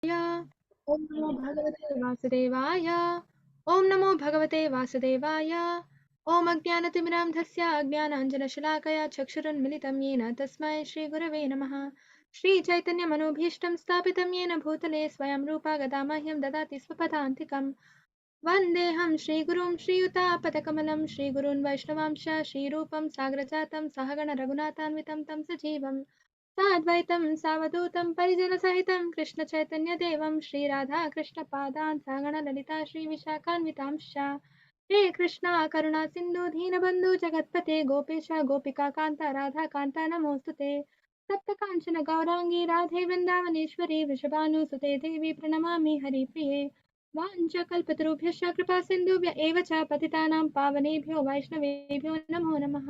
ओम नमो भगवते वासुदेवाय। ओम नमो भगवते वासुदेवाय। ओम अज्ञानतिमिरान्धस्य अज्ञानाञ्जनशलाकया चक्षुरुन्मिलितं येन तस्मै श्रीगुरवे नमः। श्रीचैतन्यमनोभीष्टं स्थापितं येन भूतले स्वयं रूपा गदामह्यं ददाति स्वपदान्तिकम्। वन्देऽहं श्रीगुरुं श्रीयुतापदकमलं श्रीगुरून् वैष्णवांश श्रीरूपं साग्रजातं सहगण रघुनाथान्वितं तं सजीवम् साद्वैतं सावधूतं परिजनसहितं कृष्णचैतन्यदेवं श्रीराधाकृष्णपादान् सहगणललिता श्रीविशाखान्वितांश्च हे कृष्णा करुणा सिन्धु दीनबन्धु जगत्पते गोपेश गोपिकान्ता राधाकान्ता नमोऽस्तुते सप्तकाञ्चन गौराङ्गी राधे वृन्दावनेश्वरी वृषभानुसुते देवी प्रणमामि हरिप्रिये वाञ्छकल्पतरुभ्यश्च कृपा सिन्धुभ्य एव च पतितानां पावनेभ्यो वैष्णवेभ्यो नमो नमः।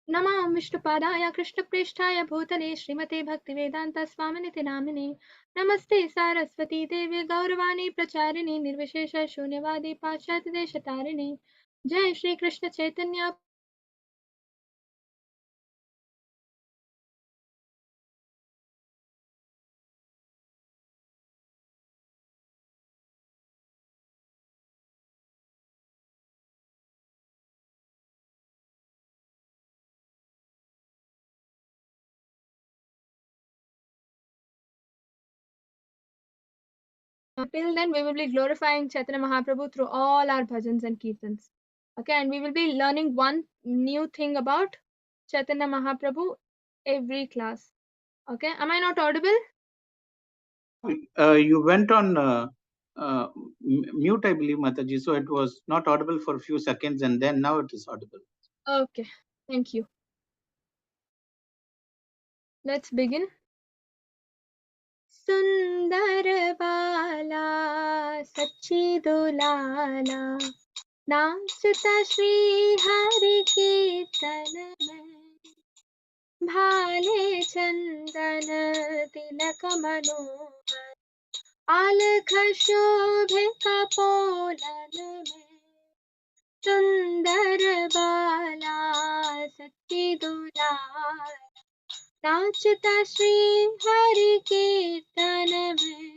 नमः विष्णुपादाय कृष्णप्रेष्ठाय भूतले श्रीमते भक्तिवेदान्त स्वामिनिति नामिने नमस्ते सारस्वती देवी गौरवाणी प्रचारिणे निर्विशेष शून्यवादी पाश्चात्यदेशतारिणे जय Shri Krishna Chaitanya. Till then, we will be glorifying Chaitanya Mahaprabhu through all our bhajans and kirtans. Okay, and we will be learning one new thing about Chaitanya Mahaprabhu every class. Okay, am I not audible? You went on mute, I believe, Mataji, so it was not audible for a few seconds, and then now it is audible. Okay, thank you. Let's begin. Sundar Bala Sachi Dulala नाचता श्री हरि कीर्तन में भाले चंदन तिलक मनोहर आलख शोभे कपोलन में सुंदर बाला सच्ची दुलार नाचता श्री हरि कीर्तन में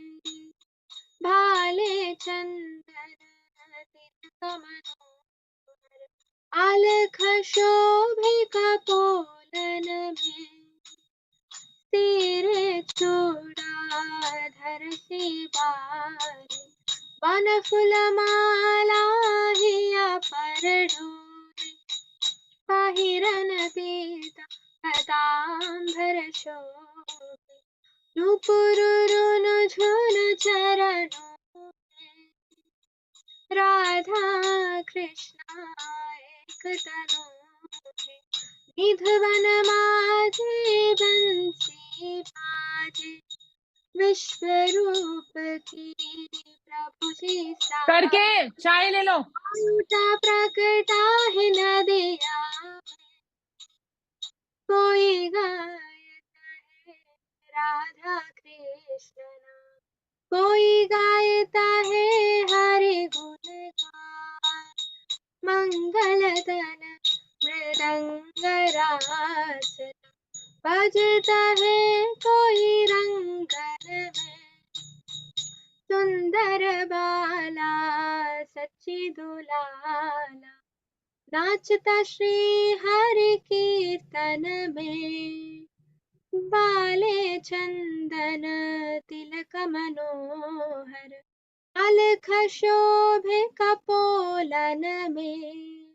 भाले चंदन तिलक मनोहर आलख शोभे कपोलन में तेरे चूड़ाधर सी बारी वन फूल माला हिया पर ढोरे ताहिरन पीता कदांबर शोभे नुपुरुन झुन चरणों में राधा कृष्ण एक तनु है निधवन माझे बंसी बाजे विश्वरूप की प्रभु जी करके चाय ले लो। साता प्रकटा है नदिया कोई गायता है राधा कृष्ण कोई गायता है हरि गुण गान मंगलतन मृदंग रास बजता है कोई रंगन में सुंदर बाला सच्ची दुलाला नाचता श्री हरि कीर्तन में बाले चंदन तिलक मनोहर अलख शोभे कपोलन में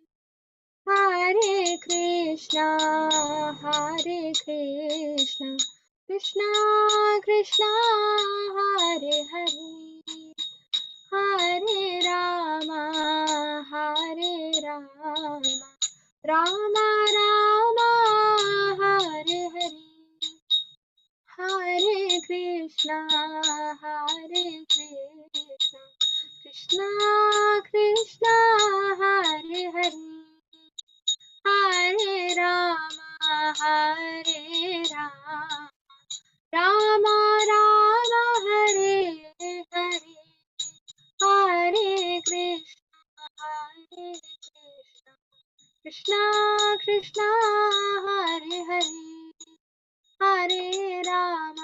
हरे Krishna Krishna Krishna Hare Hare Hare Ram Ram Ram Hare Hare Hare Krishna Krishna Krishna Hare Hare Hare Ram Ram Ram Hare Hare Hare Krishna Krishna Krishna Hare Hare Hare Ram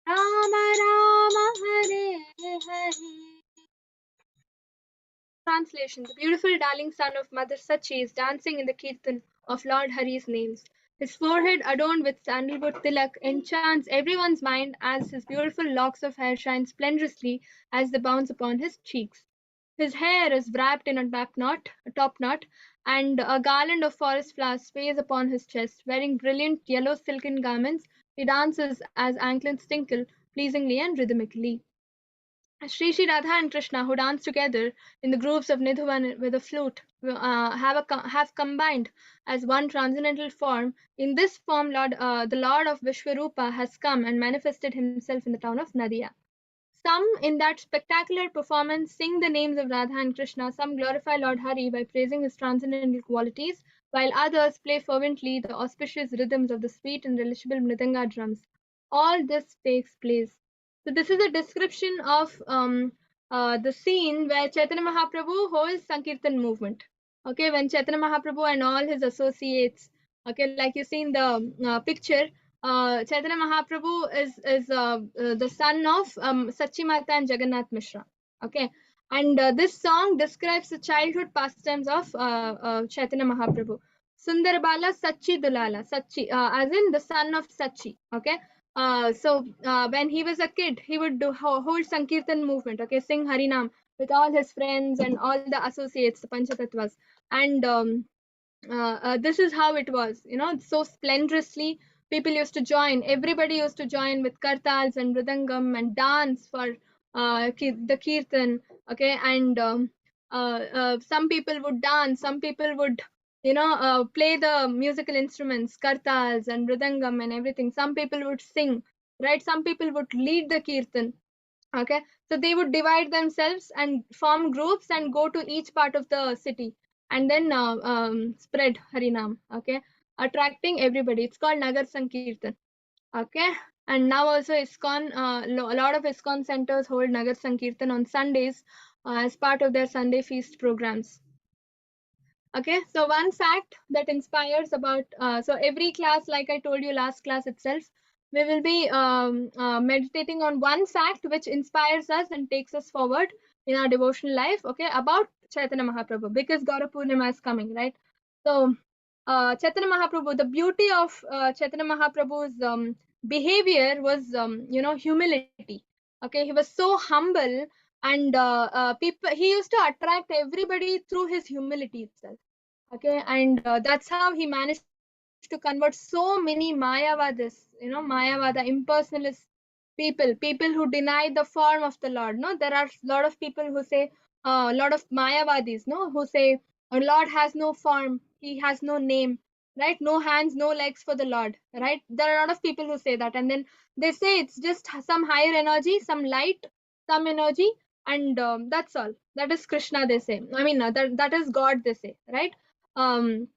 Rama Rama Hare Hare. Translation: The beautiful darling son of Mother Sachi is dancing in the kirtan of Lord Hari's names. His forehead adorned with sandalwood tilak enchants everyone's mind as his beautiful locks of hair shine splendorously as they bounce upon his cheeks. His hair is wrapped in a top knot, and a garland of forest flowers sways upon his chest. Wearing brilliant yellow silken garments, he dances as anklets tinkle pleasingly and rhythmically. Sri Sri Radha and Krishna, who dance together in the groves of Nidhuvan with a flute, have combined as one transcendental form. In this form, the Lord of Vishwarupa has come and manifested himself in the town of Nadia. Some, in that spectacular performance, sing the names of Radha and Krishna. Some glorify Lord Hari by praising his transcendental qualities, while others play fervently the auspicious rhythms of the sweet and relishable mridanga drums. All this takes place. So, this is a description of the scene where Chaitanya Mahaprabhu holds Sankirtan movement. Okay, when Chaitanya Mahaprabhu and all his associates, okay, like you see in the picture, Chaitanya Mahaprabhu is the son of Sachi Mata and Jagannath Mishra. Okay, and this song describes the childhood pastimes of Chaitanya Mahaprabhu. Sundarbala Sachi Dulala, Sachi, as in the son of Sachi. Okay, when he was a kid, he would hold Sankirtan movement. Okay, sing Harinam with all his friends and all the associates, the Panchatatvas, and this is how it was, so splendorously people used to join, everybody used to join with kartals and mridangam and dance for the kirtan. Okay, and some people would dance, some people would play the musical instruments, kartals and mridangam and everything. Some people would sing, right? Some people would lead the kirtan. Okay, so they would divide themselves and form groups and go to each part of the city and then spread Harinam. Okay, attracting everybody. It's called Nagar Sankirtan. Okay, and now also ISKCON, a lot of ISKCON centers hold Nagar Sankirtan on Sundays as part of their Sunday feast programs. Okay, so one fact that inspires about, so every class, like I told you last class itself, we will be meditating on one fact which inspires us and takes us forward in our devotional life, okay, about Chaitanya Mahaprabhu, because Gaura Purnima is coming, right? So Chaitanya Mahaprabhu, the beauty of Chaitanya Mahaprabhu's behavior was, humility. Okay, he was so humble, and people, he used to attract everybody through his humility itself. Okay, and that's how he managed to convert so many Mayavadis, Mayavada, impersonalist people who deny the form of the Lord. No, there are a lot of people who say, a lot of Mayavadis, no, who say, a Lord has no form, he has no name, right? No hands, no legs for the Lord, right? There are a lot of people who say that, and then they say it's just some higher energy, some light, some energy, and that's all. That is Krishna, they say. I mean, that is God, they say, right? um,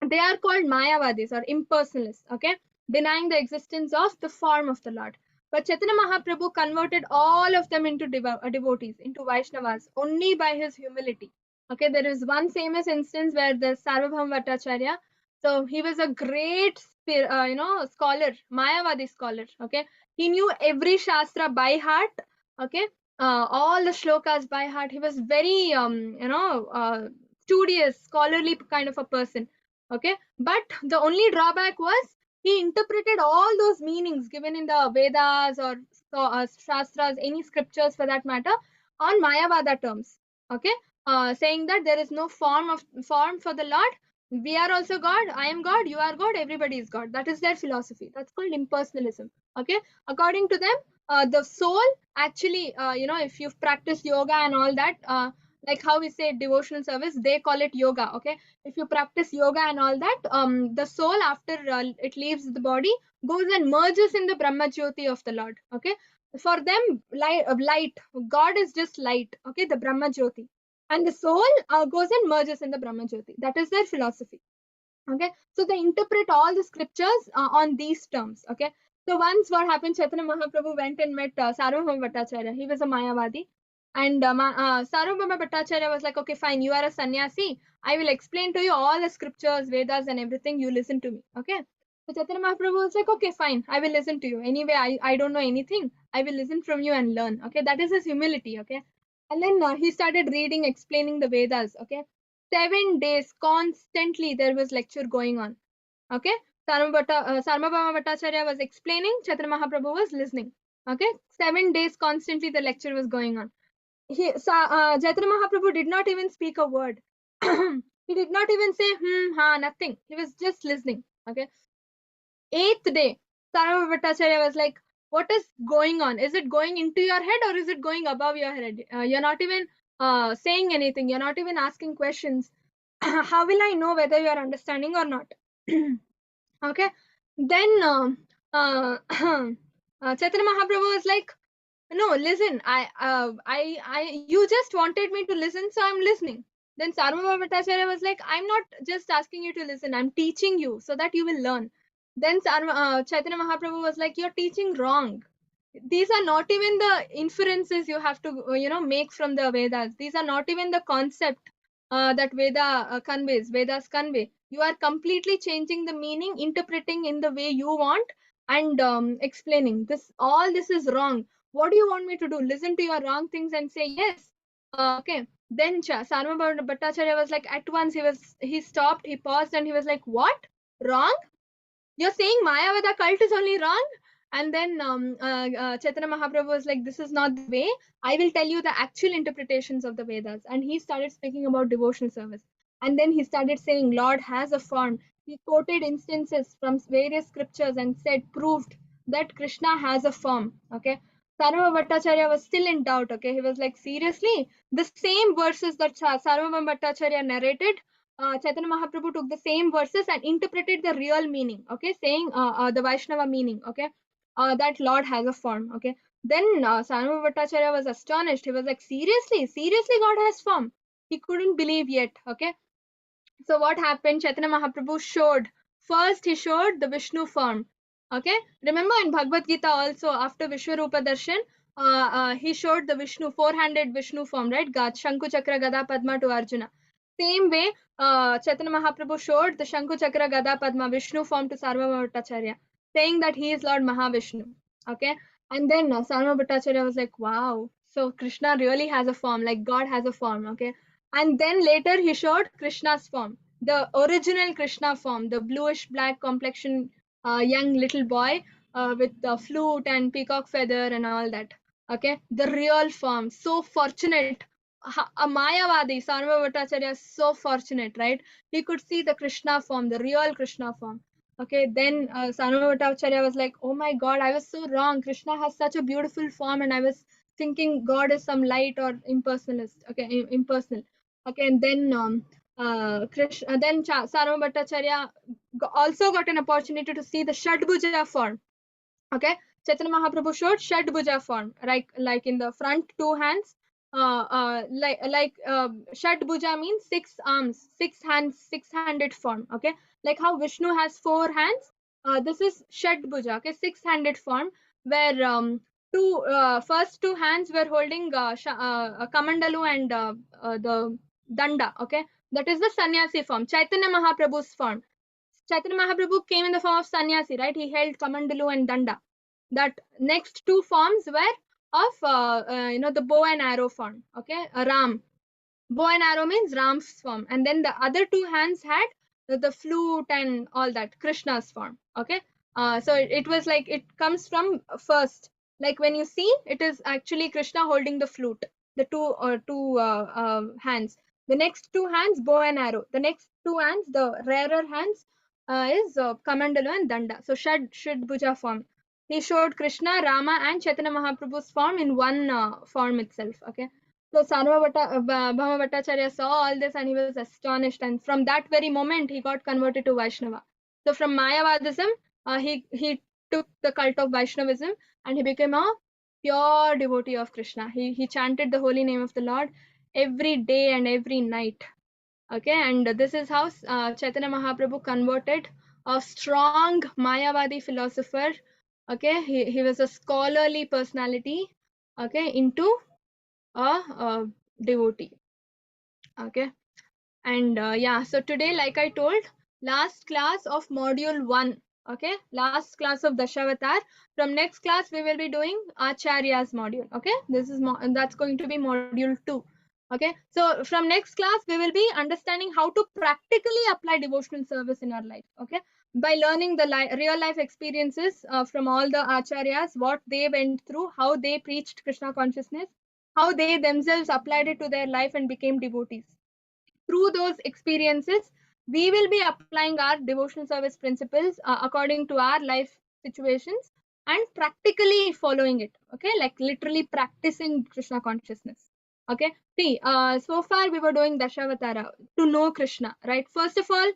they are called Mayavadis or impersonalists, okay, denying the existence of the form of the Lord. But Chaitanya Mahaprabhu converted all of them into devotees, into Vaishnavas, only by his humility. Okay, there is one famous instance where the Sarvabhaum Bhattacharya, so he was a great, scholar, Mayavadi scholar. Okay, he knew every shastra by heart. Okay, all the shlokas by heart. He was very, studious, scholarly kind of a person. Okay, but the only drawback was he interpreted all those meanings given in the Vedas or Shastras, any scriptures for that matter, on Mayavada terms. Okay, saying that there is no form for the Lord. We are also God. I am God. You are God. Everybody is God. That is their philosophy. That's called impersonalism. Okay, according to them, the soul actually, if you've practiced yoga and all that. Like how we say devotional service, they call it yoga. Okay, if you practice yoga and all that, the soul, after it leaves the body, goes and merges in the Brahma Jyoti of the Lord. Okay, for them, light, God is just light. Okay, the Brahma Jyoti, and the soul goes and merges in the Brahma Jyoti. That is their philosophy. Okay, so they interpret all the scriptures on these terms. Okay, so once what happened, Chaitanya Mahaprabhu went and met Sarvabhauma Bhattacharya. He was a Mayavadi, and Sarvabhauma Bhattacharya was like, okay, fine, you are a sannyasi, I will explain to you all the scriptures, Vedas and everything, you listen to me. Okay, So Chaitanya Mahaprabhu was like, okay, fine, I will listen to you. Anyway, I don't know anything. I will listen from you and learn. Okay, that is his humility. Okay, and then he started reading, explaining the Vedas. Okay, 7 days constantly there was lecture going on. Okay, Sarvabhauma Bhattacharya was explaining, Chaitanya Mahaprabhu was listening. Okay, 7 days constantly the lecture was going on. Chaitanya Mahaprabhu did not even speak a word. He did not even say ha, nothing. He was just listening. Okay, 8th day, Sarvabhauma Bhattacharya was like, what is going on? Is it going into your head or is it going above your head? You're not even saying anything. You're not even asking questions. How will I know whether you are understanding or not? Okay, then Chaitanya Mahaprabhu was like, no, listen, you just wanted me to listen, so I'm listening. Then Sarvabhauma Bhattacharya was like, I'm not just asking you to listen, I'm teaching you so that you will learn. Then Chaitanya Mahaprabhu was like, you're teaching wrong. These are not even the inferences you have to make from the Vedas. These are not even the concept that Vedas convey. You are completely changing the meaning, interpreting in the way you want, and explaining this. All this is wrong. What do you want me to do? Listen to your wrong things and say yes? Okay. Then Sarvabhauma Bhattacharya was like, at once he stopped, he paused, and he was like, what? Wrong? You're saying Mayavada cult is only wrong? And then Chaitanya Mahaprabhu was like, this is not the way. I will tell you the actual interpretations of the Vedas. And he started speaking about devotional service. And then he started saying, Lord has a form. He quoted instances from various scriptures and said, proved that Krishna has a form. Okay. Sarvabhauma Bhattacharya was still in doubt. Okay. He was like, seriously? The same verses that Sarvabhauma Bhattacharya narrated, Chaitanya Mahaprabhu took the same verses and interpreted the real meaning, okay, saying the Vaishnava meaning, okay, that Lord has a form, okay. Then Sarvabhauma Bhattacharya was astonished. He was like, seriously, God has form. He couldn't believe yet, okay. So what happened? Chaitanya Mahaprabhu he showed the Vishnu form, okay. Remember in Bhagavad Gita also, after Vishwarupa Darshan, he showed the Vishnu, four-handed Vishnu form, right? Shanku Chakra Gada Padma to Arjuna. Same way, Chaitanya Mahaprabhu showed the Shanku Chakra Gada Padma Vishnu form to Sarvabhauma Bhattacharya, saying that he is Lord Mahavishnu. Okay, and then Sarvabhauma Bhattacharya was like, wow, so Krishna really has a form, like God has a form. Okay, and then later he showed Krishna's form, the original Krishna form, the bluish black complexion, young little boy with the flute and peacock feather and all that. Okay, the real form. So fortunate. A Mayavadi, Sarvabhauma Bhattacharya, is so fortunate, right? He could see the Krishna form, the real Krishna form. Okay, then Sarvabhauma Bhattacharya was like, oh my God, I was so wrong. Krishna has such a beautiful form, and I was thinking God is some light or impersonalist. Okay, impersonal. Okay, and then Sarvabhauma Bhattacharya also got an opportunity to see the Shadbhuja form. Okay, Chaitanya Mahaprabhu showed Shadbhuja form, like in the front two hands, Shadbhuja means 6 arms, 6 hands, 6-handed form. Okay, like how Vishnu has 4 hands, this is Shadbhuja. Okay, 6-handed form, where first 2 hands were holding Kamandalu and the Danda. Okay, that is the sannyasi form, Chaitanya Mahaprabhu's form. Chaitanya Mahaprabhu came in the form of sannyasi, right? He held Kamandalu and Danda. That next 2 forms were of the bow and arrow form. Okay, Ram. Bow and arrow means Ram's form, and then the other 2 hands had the flute and all that, Krishna's form. Okay, so it was like it comes from first. Like when you see, it is actually Krishna holding the flute, the two hands. The next 2 hands, bow and arrow. The next 2 hands, the rarer hands, is Kamandalu and Danda. So Shadbhuja form. He showed Krishna, Rama, and Chaitanya Mahaprabhu's form in one form itself. Okay. So Sarvabhauma Bhattacharya saw all this and he was astonished. And from that very moment, he got converted to Vaishnava. So from Mayavadism, he took the cult of Vaishnavism and he became a pure devotee of Krishna. He chanted the holy name of the Lord every day and every night. Okay, and this is how Chaitanya Mahaprabhu converted a strong Mayavadi philosopher. Okay, he was a scholarly personality. Okay, into a devotee. Okay, and yeah, so today, like I told, last class of module 1. Okay, last class of Dashavatar. From next class we will be doing Acharya's module. Okay, this is that's going to be module 2. Okay, so from next class we will be understanding how to practically apply devotional service in our life. Okay, by learning the real life experiences from all the acharyas, what they went through, how they preached Krishna consciousness, how they themselves applied it to their life and became devotees. Through those experiences, we will be applying our devotional service principles according to our life situations and practically following it. Okay, like literally practicing Krishna consciousness. Okay, see, so far we were doing Dashavatara to know Krishna, right? First of all,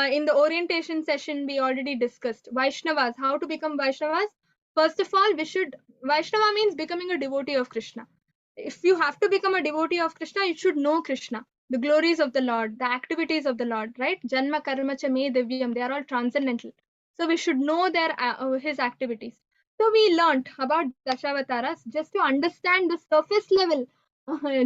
in the orientation session, we already discussed Vaishnavas, how to become Vaishnavas. First of all, Vaishnava means becoming a devotee of Krishna. If you have to become a devotee of Krishna, you should know Krishna, the glories of the Lord, the activities of the Lord, right? Janma karma cha me divyam, they are all transcendental. So we should know his activities. So we learnt about Dashavataras just to understand the surface level,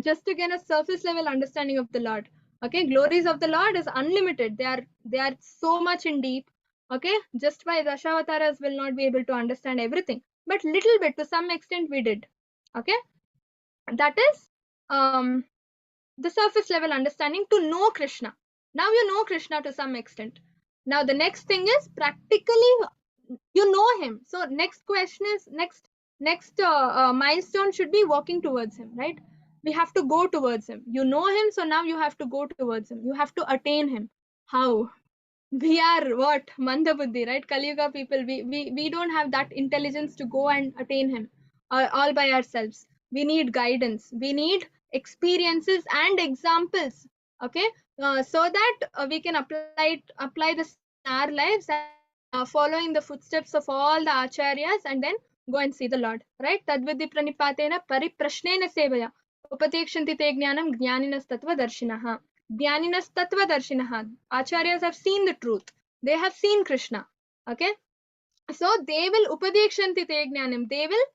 just to get a surface level understanding of the Lord. Okay, glories of the Lord is unlimited. They are so much in deep. Okay, just by Dashavataras will not be able to understand everything, but little bit to some extent we did. Okay, that is the surface level understanding to know Krishna. Now you know Krishna to some extent. Now the next thing is practically you know him. So next question is next milestone should be walking towards him, right? We have to go towards him. You know him, so now you have to go towards him. You have to attain him. How? We are what? Manda buddhi, right? Kali Yuga people, we don't have that intelligence to go and attain him all by ourselves. We need guidance. We need experiences and examples. Okay, so that we can apply the same in our lives and following the footsteps of all the acharyas and then go and see the Lord, right? Tadvidhi pranipatena pariprashnena sevaya upatekshanti te jnanam jnaninas tattva darshinaha. Jnaninas tattva darshinaha. Acharyas have seen the truth. They have seen Krishna. Okay, so they will upadekshanti te jnanam. They will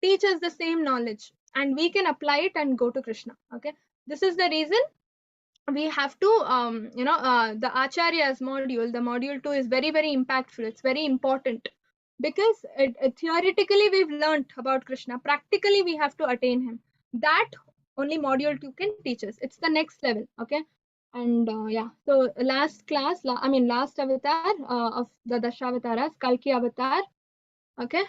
teach us the same knowledge and we can apply it and go to Krishna. Okay, this is the reason we have to the acharyas module, the module 2 is very impactful. It's very important because theoretically we've learned about Krishna, practically we have to attain him. That only module 2 can teach us. It's the next level. Okay, and yeah, so last class last avatar of the Dashavataras, Kalki avatar. Okay,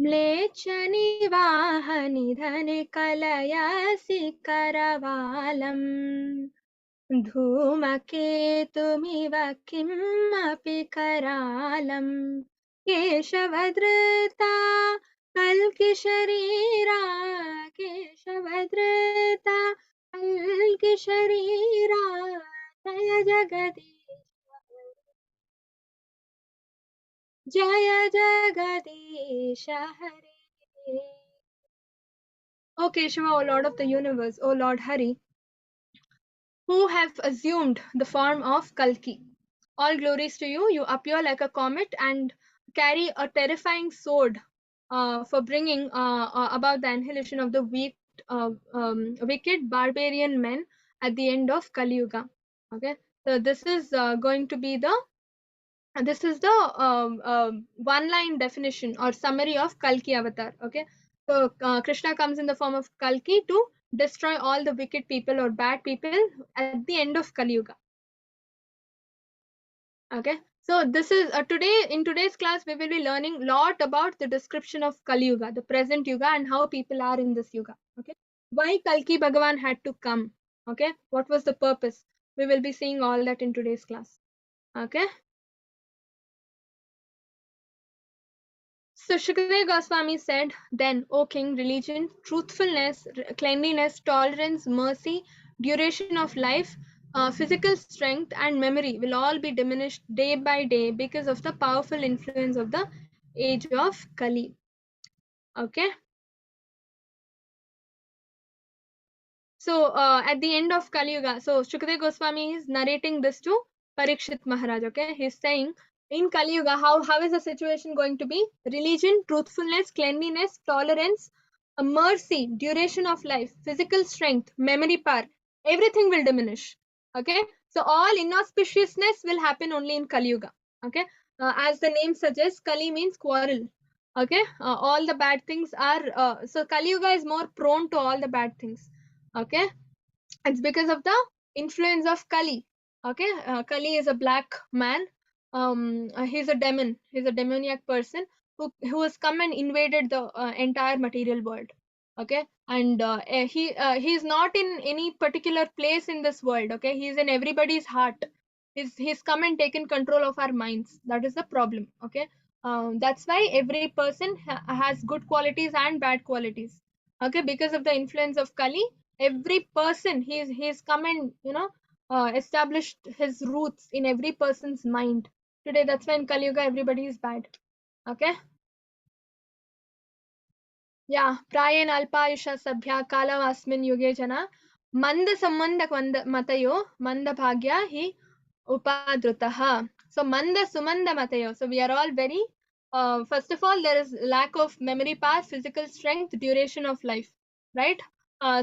म्लेच्छ निवाहनिधन कलयसि करवालम् धूमकेतुमिव किमपि करालम् केशवधृता कल्किशरीरा केशवधृता कल्किशरीरा जय जगदीश हरे. O Keshava, O Lord of the universe, O Lord Hari, who have assumed the form of Kalki. All glories to you. You appear like a comet and carry a terrifying sword for bringing about the annihilation of the wicked barbarian men at the end of Kali Yuga. Okay, so this is going to be the one-line definition or summary of Kalki avatar. Okay, so Krishna comes in the form of Kalki to destroy all the wicked people or bad people at the end of Kali Yuga. Okay, so this is in today's class we will be learning lot about the description of Kali Yuga, the present Yuga, and how people are in this Yuga. Okay, why Kalki Bhagavan had to come. Okay, what was the purpose? We will be seeing all that in today's class. Okay. So Shukadeva Goswami said, then, O king, religion, truthfulness, cleanliness, tolerance, mercy, duration of life, physical strength and memory will all be diminished day by day because of the powerful influence of the age of Kali. Okay. So at the end of Kali Yuga, so Shukadeva Goswami is narrating this to Parikshit Maharaj. Okay, he's saying in Kali Yuga, how is the situation going to be? Religion, truthfulness, cleanliness, tolerance, mercy, duration of life, physical strength, memory power, everything will diminish. Okay, so all inauspiciousness will happen only in Kali Yuga. Okay, As the name suggests, Kali means quarrel. Okay, all the bad things are so Kali Yuga is more prone to all the bad things. Okay, it's because of the influence of Kali. Okay, Kali is a black man. He's a demon. He's a demoniac person who has come and invaded the entire material world. Okay, and he's not in any particular place in this world. Okay, he's in everybody's heart. He's come and taken control of our minds. That is the problem. Okay, that's why every person has good qualities and bad qualities. Okay, because of the influence of Kali, every person he's come and established his roots in every person's mind today. That's why in Kali Yuga everybody is bad. Okay, yeah, prayen alpayusha sabhya kalam asmin yuge jana manda sambandha matayo manda bhagya hi upadrutaha. So manda sumanda matayo, so we are all very first of all, there is lack of memory power, physical strength, duration of life, right?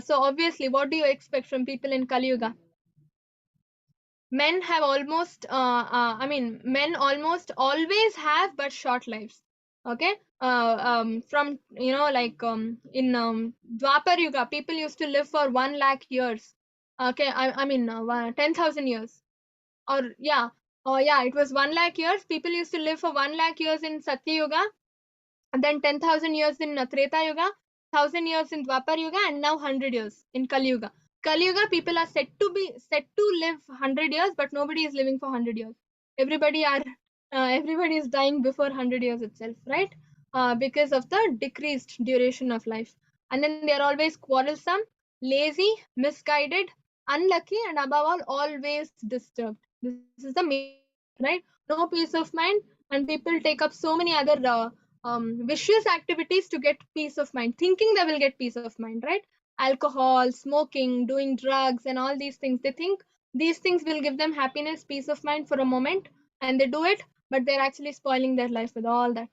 So obviously, what do you expect from people in Kali Yuga? Men have almost men almost always have but short lives. Okay, from in Dwapar Yuga, people used to live for 1 lakh years. Okay, 10,000 years, or yeah, yeah, it was 1 lakh years. People used to live for 1 lakh years in Satya Yuga, and then 10,000 years in Treta Yuga, 1,000 years in Dwapar Yuga, and now 100 years in Kali Yuga. Kali Yuga, people are set to live 100 years, but nobody is living for 100 years. Everybody is dying before 100 years itself, right? Because of the decreased duration of life. And then they are always quarrelsome, lazy, misguided, unlucky, and above all, always disturbed. This is the main point, right? No peace of mind, and people take up so many other vicious activities to get peace of mind, thinking they will get peace of mind, right? Alcohol, smoking, doing drugs, and all these things. They think these things will give them happiness, peace of mind for a moment, and they do it, but they're actually spoiling their life with all that.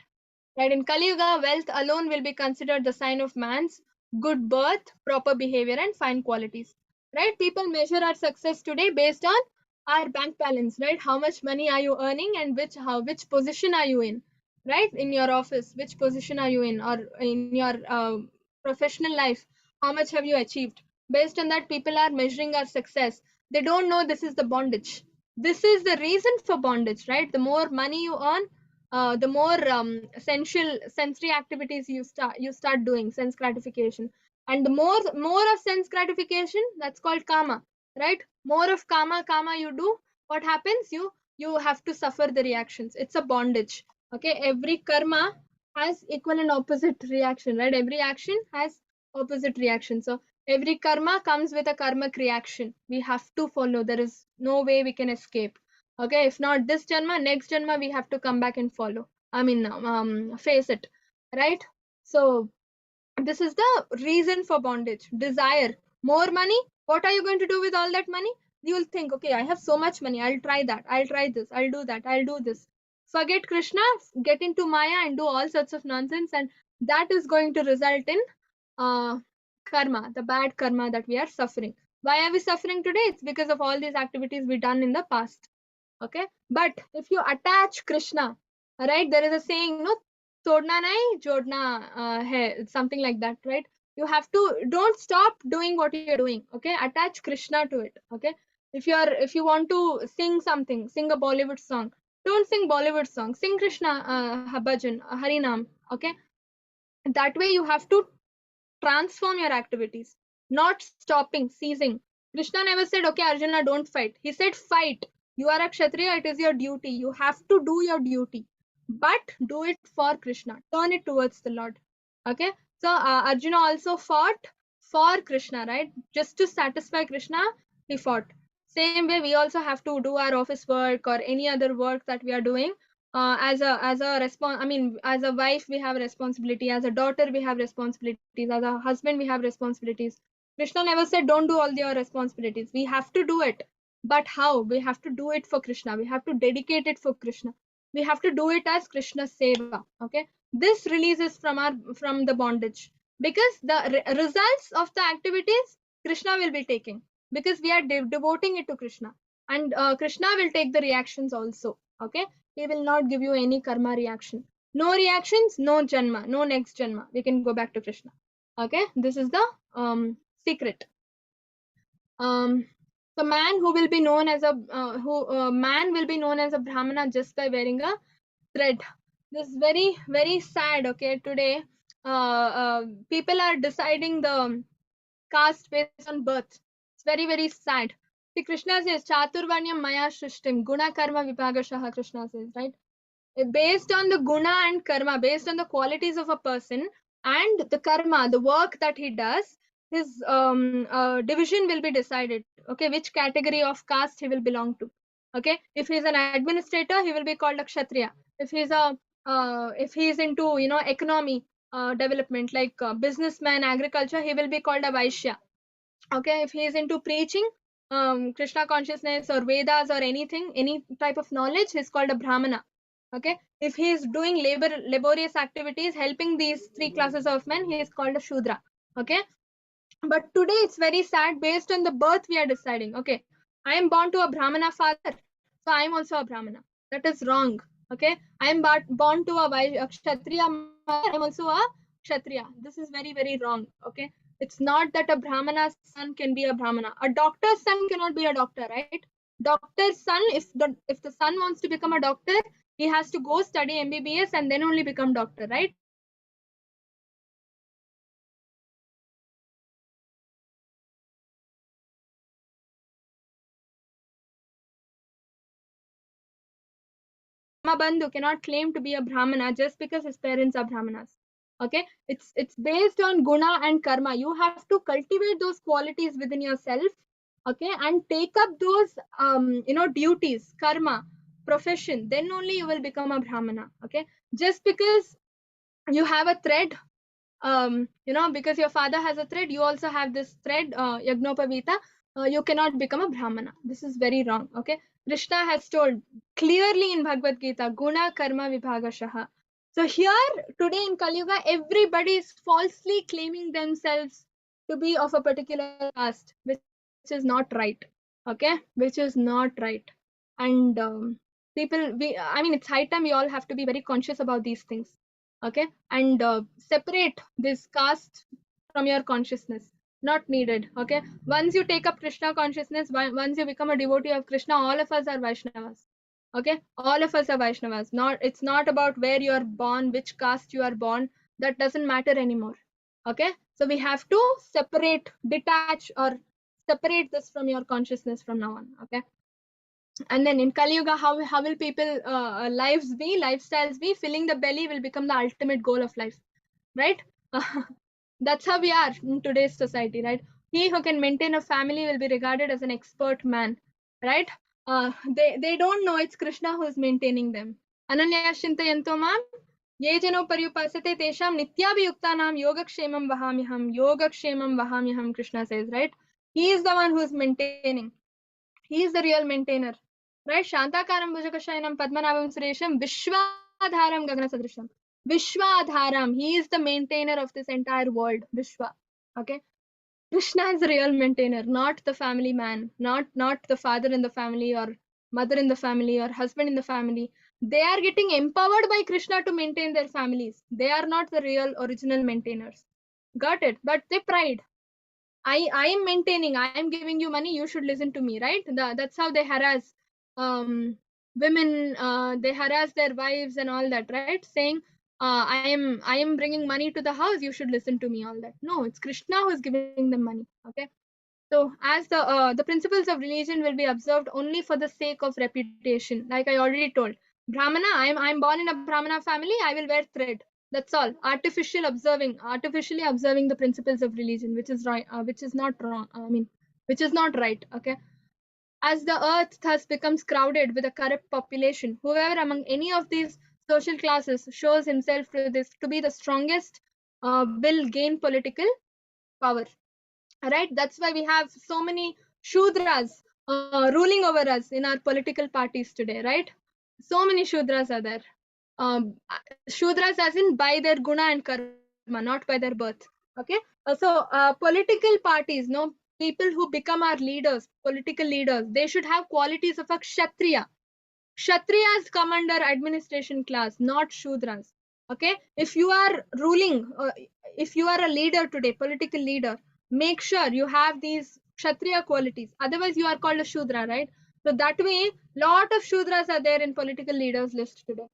Right? In Kali Yuga, wealth alone will be considered the sign of man's good birth, proper behavior, and fine qualities. Right? People measure our success today based on our bank balance, right? How much money are you earning, and which position are you in, right? In your office, which position are you in, or in your professional life, how much have you achieved? Based on that, people are measuring our success. They don't know this is the bondage. This is the reason for bondage, right? The more money you earn, the more essential sensory activities you start doing, sense gratification, and the more of sense gratification, that's called karma, right? More of karma you do, what happens? You have to suffer the reactions. It's a bondage. Okay, every karma has equal and opposite reaction, right? Every action has opposite reaction. So every karma comes with a karmic reaction. We have to follow. There is no way we can escape. Okay, if not this janma, next janma we have to come back and follow, face it, right? So this is the reason for bondage. Desire more money. What are you going to do with all that money? You will think, okay, I have so much money, I'll try that, I'll try this, I'll do that, I'll do this. Forget Krishna, get into Maya and do all sorts of nonsense, and that is going to result in uh, karma, the bad karma that we are suffering. Why are we suffering today? It's because of all these activities we done in the past. Okay, but if you attach Krishna, right, there is a saying, no, todna nahi jodna hai, something like that, right? You have to, don't stop doing what you're doing. Okay, attach Krishna to it. Okay, if you want to sing something, sing a Bollywood song, don't sing Bollywood song, sing Krishna bhajan, harinam. Okay, that way you have to transform your activities, not stopping, ceasing. Krishna never said, okay, Arjuna, don't fight. He said, fight. You are a Kshatriya, it is your duty. You have to do your duty, but do it for Krishna. Turn it towards the Lord. Okay. So Arjuna also fought for Krishna, right? Just to satisfy Krishna, he fought. Same way, we also have to do our office work or any other work that we are doing. As a wife we have a responsibility, as a daughter we have responsibilities, as a husband we have responsibilities. Krishna never said don't do all your responsibilities. We have to do it, but how? We have to do it for Krishna. We have to dedicate it for Krishna. We have to do it as Krishna seva. Okay, this releases from the bondage, because the results of the activities Krishna will be taking, because we are devoting it to Krishna, and Krishna will take the reactions also. Okay, He will not give you any karma reaction. No reactions, no janma, no next janma. We can go back to Krishna. Okay, this is the secret. The man who will be known as a man will be known as a brahmana just by wearing a thread. This is very very sad. Okay, today people are deciding the caste based on birth. It's very very sad. See, Krishna says chaturvanyam maya shrishtim guna karma vibhagashaha. Krishna says, right, based on the guna and karma, based on the qualities of a person and the karma, the work that he does, his division will be decided. Okay, which category of caste he will belong to. Okay, if he's an administrator, he will be called a kshatriya. If he is into economy development, like businessman, agriculture, he will be called a vaishya. Okay, if he is into preaching Krishna consciousness or Vedas or anything, any type of knowledge, he's called a brahmana. Okay, if he is doing laborious activities helping these three classes of men, he is called a shudra. Okay, but today it's very sad, based on the birth we are deciding. Okay, I am born to a brahmana father, so I am also a brahmana. That is wrong. Okay, I am born to a kshatriya mother, I am also a kshatriya. This is very very wrong. Okay, it's not that a brahmana's son can be a brahmana. A doctor's son cannot be a doctor, right? Doctor's son, if the son wants to become a doctor, he has to go study MBBS and then only become doctor, right? Bandhu cannot claim to be a brahmana just because his parents are brahmanas. Okay, it's based on guna and karma. You have to cultivate those qualities within yourself. Okay, and take up those duties, karma, profession, then only you will become a brahmana. Okay, just because you have a thread, because your father has a thread, you also have this thread, yagnopavita, you cannot become a brahmana. This is very wrong. Okay, Krishna has told clearly in Bhagavad Gita, guna karma vibhagashaha. So here today in Kali Yuga, everybody is falsely claiming themselves to be of a particular caste, which is not right. Okay, which is not right. And it's high time we all have to be very conscious about these things. Okay, and separate this caste from your consciousness. Not needed. Okay, once you take up Krishna consciousness, once you become a devotee of Krishna, all of us are Vaishnavas. Okay, all of us are Vaishnavas. It's not about where you are born, which caste you are born. That doesn't matter anymore. Okay, so we have to detach or separate this from your consciousness from now on. Okay, and then in Kali Yuga, how will people lifestyles be? Filling the belly will become the ultimate goal of life, right? That's how we are in today's society, right? He who can maintain a family will be regarded as an expert man, right? They don't know it's Krishna who is maintaining them. Ananya Shintayanto mam ye jano paryupasate tesham nityabhiyuktanam yogakshemam vahamyaham, Krishna says, right? He is the one who is maintaining. He is the real maintainer, right? Shantakaram Bhujakashayanam Padmanabham Suresham Vishwadharam Gagana Sadrisham. Vishwadharam, he is the maintainer of this entire world. Vishwa. Okay. Krishna is the real maintainer, not the family man, not the father in the family or mother in the family or husband in the family. They are getting empowered by Krishna to maintain their families. They are not the real original maintainers. Got it? But they pride. I am maintaining, I am giving you money, you should listen to me, right? That's how they harass women, they harass their wives and all that, right? Saying I am bringing money to the house, you should listen to me, all that. No, it's Krishna who is giving them money. Okay, so as the principles of religion will be observed only for the sake of reputation, like I already told. Brahmana, I'm born in a Brahmana family, I will wear thread. That's all. Artificially observing the principles of religion, which is right, which is not wrong. Which is not right. Okay. As the earth thus becomes crowded with a corrupt population, whoever among any of these social classes shows himself to be the strongest will gain political power. Right? That's why we have so many Shudras ruling over us in our political parties today. Right? So many Shudras are there. Shudras as in by their guna and karma, not by their birth. Okay, so political parties, no, people who become our leaders, political leaders, they should have qualities of a kshatriya. Kshatriyas come under administration class, not Shudras. Okay, if you are ruling, if you are a leader today, political leader, make sure you have these Kshatriya qualities. Otherwise, you are called a Shudra, right? So that way, lot of Shudras are there in political leaders list today.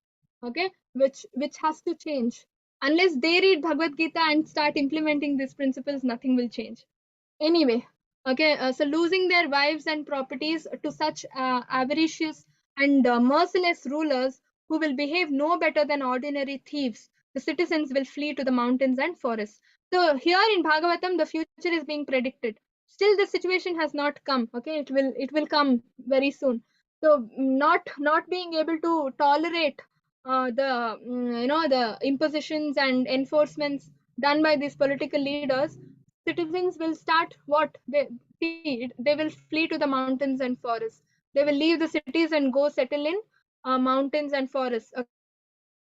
Okay, which has to change. Unless they read Bhagavad Gita and start implementing these principles, nothing will change. Anyway, okay, so losing their wives and properties to such avaricious and merciless rulers who will behave no better than ordinary thieves, the citizens will flee to the mountains and forests. So here in Bhagavatam, the future is being predicted. Still, the situation has not come. Okay, it will come very soon. So not being able to tolerate the impositions and enforcements done by these political leaders, citizens will start what they will flee to the mountains and forests. They will leave the cities and go settle in mountains and forests.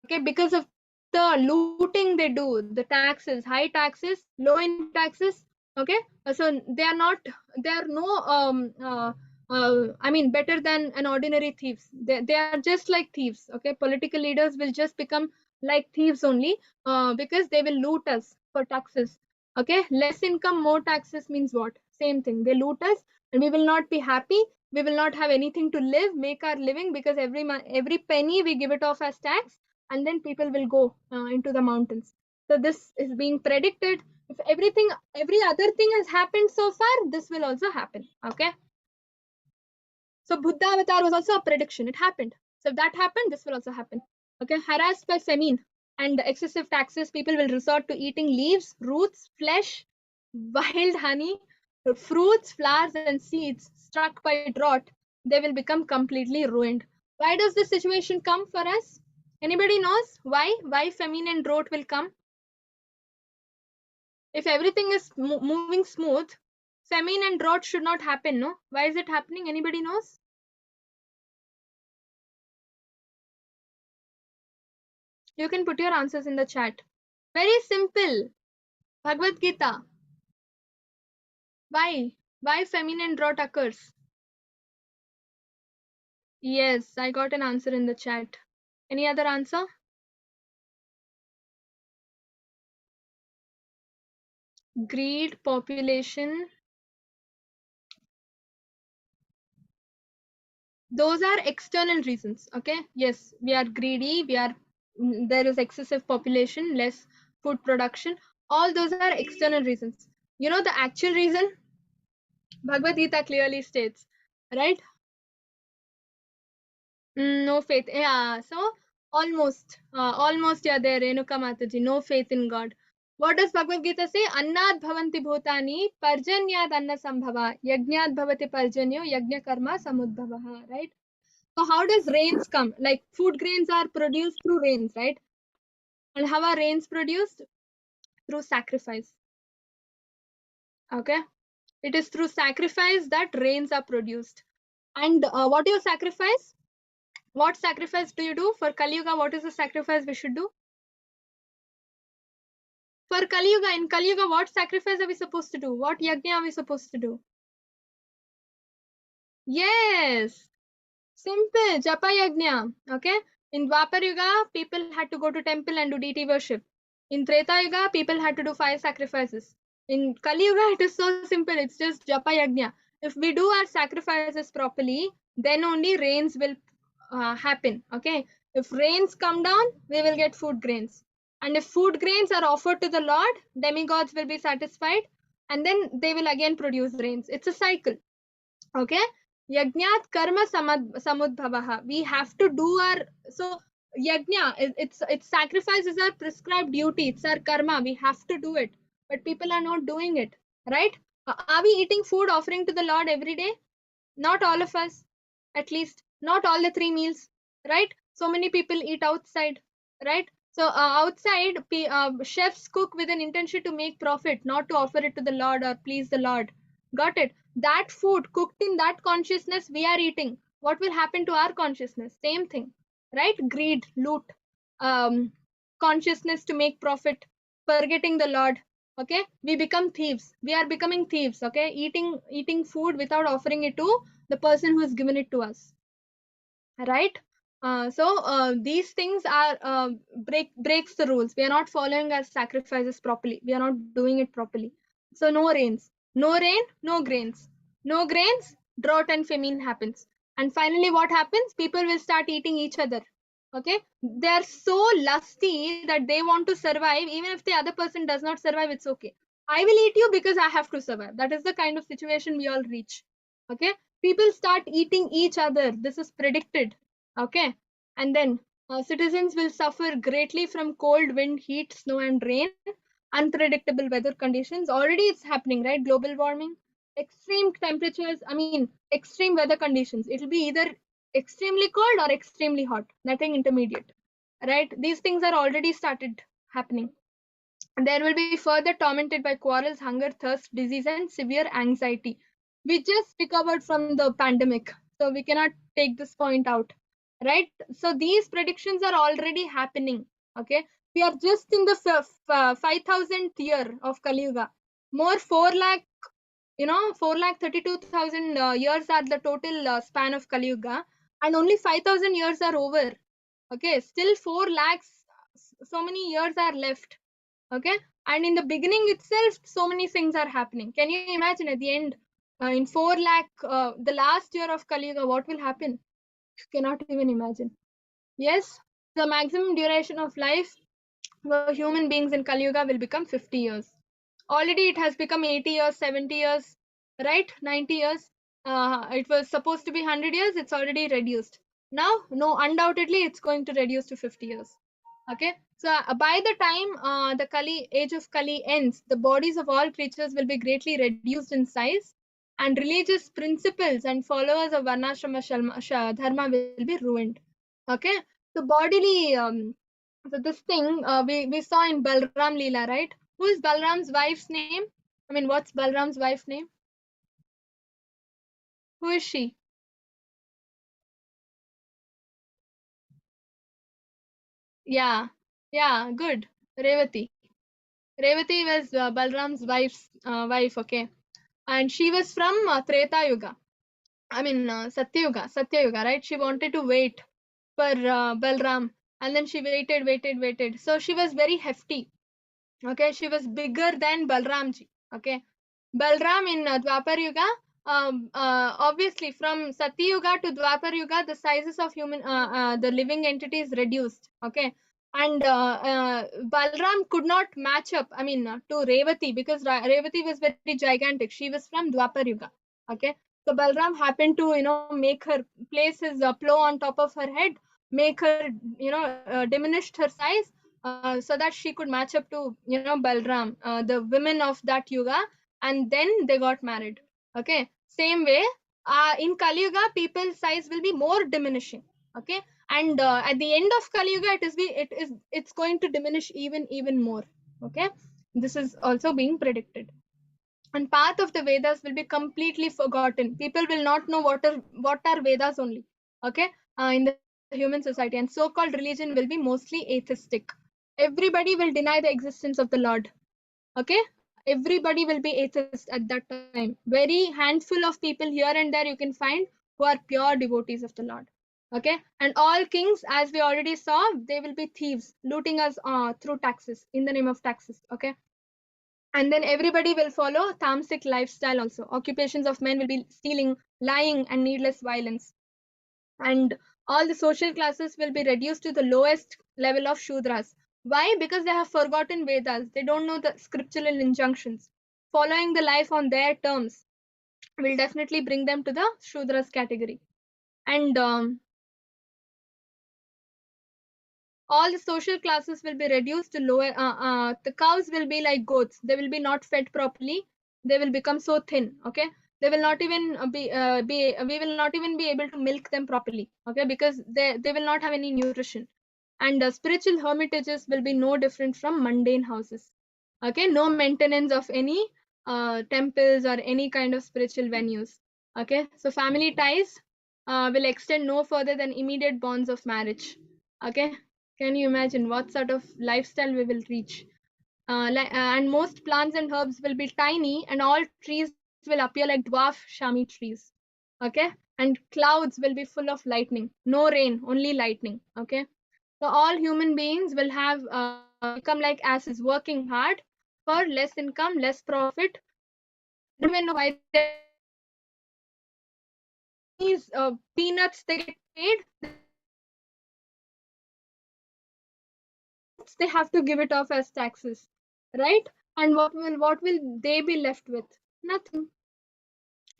Okay, because of the looting they do, the taxes, high taxes, low in taxes. Okay, so they are no I mean better than an ordinary thieves. They are just like thieves. Okay, political leaders will just become like thieves only because they will loot us for taxes. Okay, less income, more taxes means what? Same thing. They loot us and we will not be happy. We will not have anything to live, make our living, because every penny we give it off as tax, and then people will go into the mountains. So this is being predicted. If every other thing has happened so far, this will also happen. Okay, so Buddha avatar was also a prediction. It happened. So if that happened, this will also happen. Okay, harassed by famine and excessive taxes, people will resort to eating leaves, roots, flesh, wild honey, fruits, flowers, and seeds. Struck by drought, they will become completely ruined. Why does this situation come for us? Anybody knows why? Why famine and drought will come? If everything is moving smooth, famine and drought should not happen, no? Why is it happening? Anybody knows? You can put your answers in the chat. Very simple. Bhagavad Gita. Why? Why famine and drought occurs? Yes, I got an answer in the chat. Any other answer? Greed, population. Those are external reasons. Okay. Yes, we are greedy. There is excessive population, less food production. All those are external reasons. You know the actual reason? Bhagavad Gita clearly states, right? No faith. Yeah, so almost you're there, Renuka Mataji. No faith in God. What does Bhagavad Gita say? Annad bhavanti bhutani parjanyad anna sambhava yajnad bhavati parjanyo yajna karma samudbhavaha. Right? So how does rains come? Like food grains are produced through rains, right? And how are rains produced? Through sacrifice. Okay? It is through sacrifice that rains are produced. And what do you sacrifice? What sacrifice do you do? For Kali Yuga, what is the sacrifice we should do? For Kali Yuga, in Kali Yuga, what sacrifice are we supposed to do? What yajna are we supposed to do? Yes, simple, Japa yajna. Okay. In Dwapar Yuga, people had to go to temple and do deity worship. In Treta Yuga, people had to do 5 sacrifices. In Kali Yuga, it is so simple. It's just Japa yajna. If we do our sacrifices properly, then only rains will happen. Okay. If rains come down, we will get food grains. And if food grains are offered to the Lord, demigods will be satisfied, and then they will again produce rains. It's a cycle. Okay. Yajnat karma samudbhavaha. We have to do our, so yajna, it's sacrifice is our prescribed duty. It's our karma. We have to do it. But people are not doing it. Right? Are we eating food offering to the Lord every day? Not all of us, at least not all the 3 meals, right? So many people eat outside, right? So outside, chefs cook with an intention to make profit, not to offer it to the Lord or please the Lord. Got it? That food cooked in that consciousness we are eating, what will happen to our consciousness? Same thing, right? Greed, loot, um, consciousness to make profit, forgetting the Lord. Okay, we become thieves. We are becoming thieves. Okay, eating food without offering it to the person who has given it to us. right? So these things are breaks the rules. We are not following our sacrifices properly. We are not doing it properly. So no rains, no rain, no grains, no grains, drought and famine happens. And finally what happens? People will start eating each other. Okay, they are so lusty that they want to survive. Even if the other person does not survive, it's okay. I will eat you because I have to survive. That is the kind of situation we all reach. Okay, people start eating each other. This is predicted. Okay, and then citizens will suffer greatly from cold, wind, heat, snow, and rain, unpredictable weather conditions. Already it's happening, right? Global warming, extreme temperatures, I mean, extreme weather conditions. It will be either extremely cold or extremely hot, nothing intermediate, right? These things are already started happening. There will be further tormented by quarrels, hunger, thirst, disease, and severe anxiety. We just recovered from the pandemic, so we cannot take this point out, right? So these predictions are already happening. Okay, we are just in the 5,000th year of Kali Yuga. More 4 lakh, 4,32,000 years are the total span of Kali Yuga, and only 5,000 years are over. Okay, still 4 lakhs, so many years are left. Okay, and in the beginning itself so many things are happening. Can you imagine at the end, in 4 lakh, the last year of Kali Yuga, what will happen? You cannot even imagine. Yes, the maximum duration of life for human beings in Kali Yuga will become 50 years. Already it has become 80 years, 70 years, right? 90 years. It was supposed to be 100 years, it's already reduced. Now, no, undoubtedly it's going to reduce to 50 years. Okay, so by the time the Kali age of Kali ends, the bodies of all creatures will be greatly reduced in size, and religious principles and followers of Varnashrama Dharma will be ruined. Okay, so bodily, so this thing we saw in Balram Leela, right? Who is Balram's wife's name? I mean, what's Balram's wife's name? Who is she? Yeah, yeah, good. Revati. Revati was Balram's wife. Okay, and she was from Treta Yuga. I mean, Satya Yuga, right? She wanted to wait for Balram, and then she waited. So she was very hefty. Okay, she was bigger than Balramji. Okay, Balram in Dwapar Yuga, obviously from Satya Yuga to Dwapar Yuga, the sizes of the living entities reduced. Okay, and Balram could not match up. I mean, to Revati, because Revati was very gigantic. She was from Dwapar Yuga. Okay, so Balram happened to make her place his plow on top of her head, make her diminished her size, so that she could match up to Balram, the women of that Yuga, and then they got married. Okay, same way, in Kali Yuga, people's size will be more diminishing. Okay, and at the end of Kali Yuga, it's going to diminish even more. Okay, this is also being predicted, and path of the Vedas will be completely forgotten. People will not know what are Vedas only. Okay, in the human society, and so-called religion will be mostly atheistic. Everybody will deny the existence of the Lord. Okay, everybody will be atheist at that time. Very handful of people here and there you can find who are pure devotees of the Lord. Okay, and all kings, as we already saw, they will be thieves, looting us through taxes, in the name of taxes. Okay, and then everybody will follow tamasic lifestyle also. Occupations of men will be stealing, lying, and needless violence. And all the social classes will be reduced to the lowest level of Shudras. Why? Because they have forgotten Vedas. They don't know the scriptural injunctions. Following the life on their terms will definitely bring them to the Shudras category. And all the social classes will be reduced to lower. The cows will be like goats. They will be not fed properly. They will become so thin. Okay, they will not even be. We will not even be able to milk them properly. Okay, because they will not have any nutrition. And spiritual hermitages will be no different from mundane houses. Okay, no maintenance of any temples or any kind of spiritual venues. Okay, so family ties will extend no further than immediate bonds of marriage. Okay, can you imagine what sort of lifestyle we will reach? And most plants and herbs will be tiny, and all trees will appear like dwarf shami trees. Okay, and clouds will be full of lightning. No rain, only lightning. Okay, so all human beings will have become like asses, working hard for less income, less profit. Don't even know why they're doing it. These peanuts they get paid. They have to give it off as taxes, right? And what will they be left with? Nothing,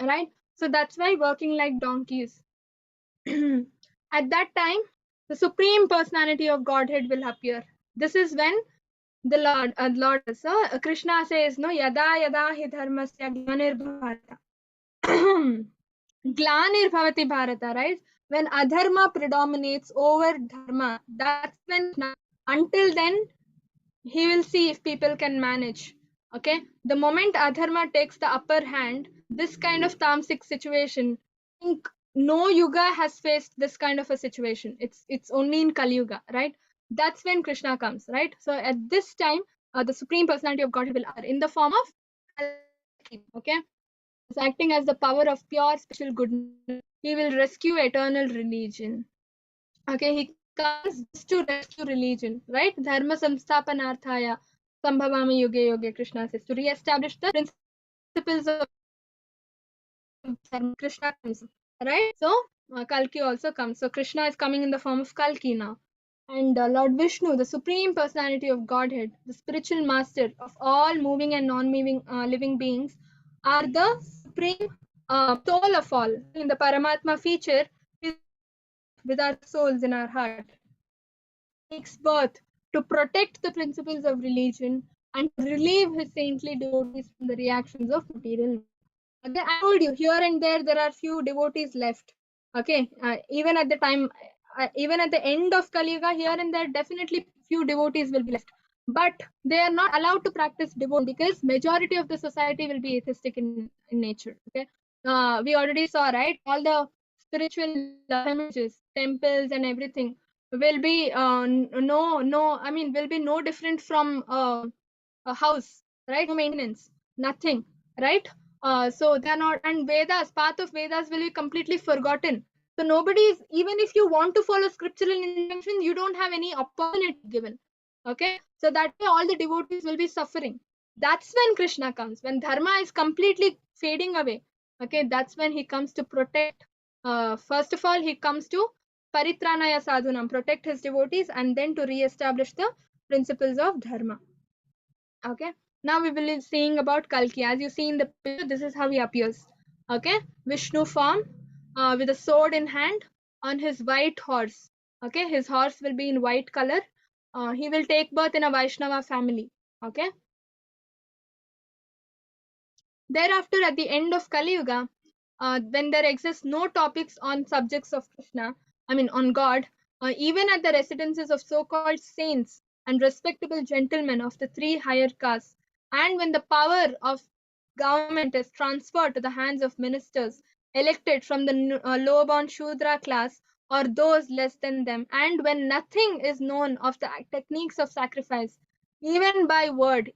right? So that's why working like donkeys. At that time, the supreme personality of Godhead will appear. This is when the Lord, so Krishna says, no, yada yada hi dharmasya glanir bharata. Glanir bhavati bharata, right? When adharma predominates over dharma, that's when until then he will see if people can manage. Okay, the moment adharma takes the upper hand, this kind of tamasic situation, I think no yuga has faced this kind of a situation. It's only in Kali Yuga, right? That's when Krishna comes, right? So at this time, the supreme personality of Godhead will appear in the form of Kalki. Okay, is acting as the power of pure spiritual goodness. He will rescue eternal religion. Okay, he comes just to rescue religion, right? Dharma samsthapanarthaya sambhavami yuge yuge, Krishna says, to re-establish the principles of dharma. Krishna comes, right? So Kalki also comes. So Krishna is coming in the form of Kalki now. And Lord Vishnu, the supreme personality of Godhead, the spiritual master of all moving and non-moving living beings, are the supreme soul of all. In the Paramatma feature, with our souls in our heart, takes birth to protect the principles of religion and to relieve his saintly devotees from the reactions of material life. Okay, I told you, here and there are few devotees left. Okay, even at the time, even at the end of Kali Yuga, here and there definitely few devotees will be left. But they are not allowed to practice devotion because majority of the society will be atheistic in nature. Okay, we already saw, right? All the spiritual images, temples, and everything will be I mean, will be no different from a house, right? No maintenance, nothing, right? So they are not, and Vedas, path of Vedas will be completely forgotten. So nobody is, even if you want to follow scriptural injunctions, you don't have any opportunity given. Okay, so that way all the devotees will be suffering. That's when Krishna comes, when dharma is completely fading away. Okay, that's when he comes to protect. First of all, he comes to paritranaya sadhunam, protect his devotees, and then to re-establish the principles of dharma. Okay, now we will be seeing about Kalki. As you see in the picture, this is how he appears. Okay, Vishnu form with a sword in hand on his white horse. Okay, his horse will be in white color. He will take birth in a Vaishnava family. Okay, thereafter, at the end of Kali Yuga, when there exists no topics on subjects of Krishna, I mean on God, even at the residences of so-called saints and respectable gentlemen of the three higher castes, and when the power of government is transferred to the hands of ministers elected from the low-born Shudra class or those less than them, and when nothing is known of the techniques of sacrifice, even by word,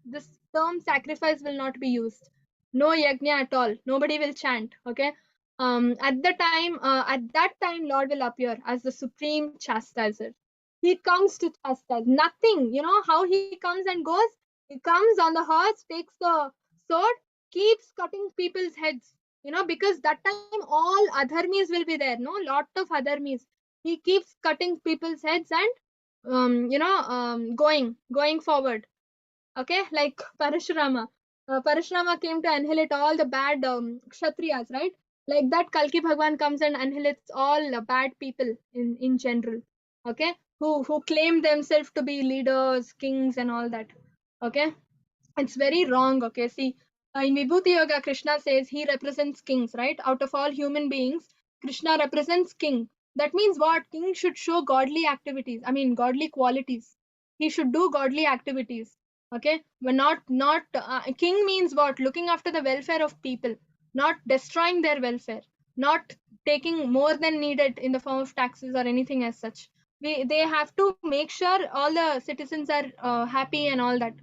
this term sacrifice will not be used. No yajna at all. Nobody will chant. Okay. At that time, Lord will appear as the supreme chastiser. He comes to chastise. Nothing. You know how he comes and goes? He comes on the horse, takes the sword, keeps cutting people's heads. You know, because that time all adharmis will be there. No, lot of adharmis. He keeps cutting people's heads and going forward. Okay, like Parashurama. Parashurama came to annihilate all the bad kshatriyas, right? Like that, Kalki Bhagwan comes and annihilates all bad people in general. Okay, who claim themselves to be leaders, kings, and all that. Okay, it's very wrong. Okay, see, in Vibhuti Yoga, Krishna says he represents kings, right? Out of all human beings, Krishna represents king. That means what? King should show godly activities. I mean, godly qualities. He should do godly activities. Okay, but not king means what? Looking after the welfare of people, not destroying their welfare, not taking more than needed in the form of taxes or anything as such. They have to make sure all the citizens are happy and all that.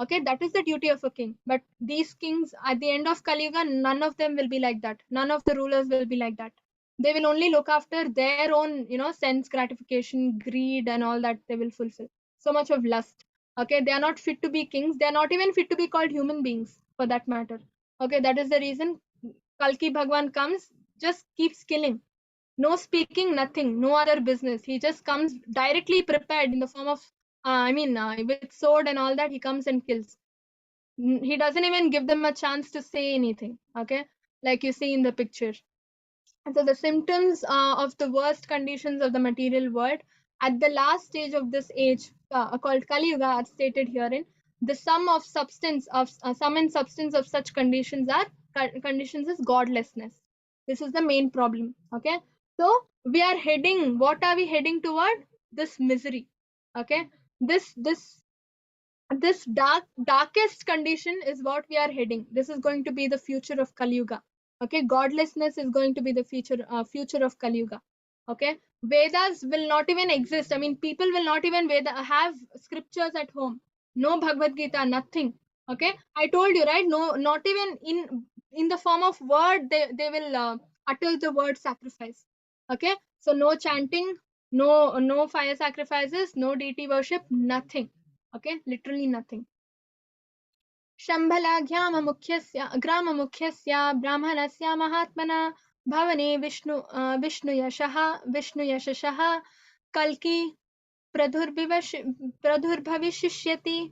Okay, that is the duty of a king. But these kings at the end of Kali Yuga, none of them will be like that. None of the rulers will be like that. They will only look after their own, sense gratification, greed, and all that they will fulfill. So much of lust. Okay, they are not fit to be kings. They are not even fit to be called human beings, for that matter. Okay, that is the reason Kalki Bhagwan comes, just keeps killing. No speaking, nothing, no other business. He just comes directly prepared in the form of, with sword and all that. He comes and kills. He doesn't even give them a chance to say anything. Okay, like you see in the picture. And so the symptoms of the worst conditions of the material world at the last stage of this age, called Kali Yuga, are stated herein. The sum and substance of such conditions is godlessness. This is the main problem. Okay, so we are heading. What are we heading toward? This misery. Okay, this darkest condition is what we are heading. This is going to be the future of Kali Yuga. Okay, godlessness is going to be the future of Kali Yuga. Okay, Vedas will not even exist. I mean, people will not even have scriptures at home. No Bhagavad Gita, nothing. Okay, I told you, right? No, not even in the form of word they will utter the word sacrifice. Okay, so no chanting, no fire sacrifices, no deity worship, nothing. Okay, literally nothing. Shambhala ग्राममुख्यस्य ब्राह्मणस्य महात्मना भवने विष्णुयशः Kalki pradhurbhavishishyati.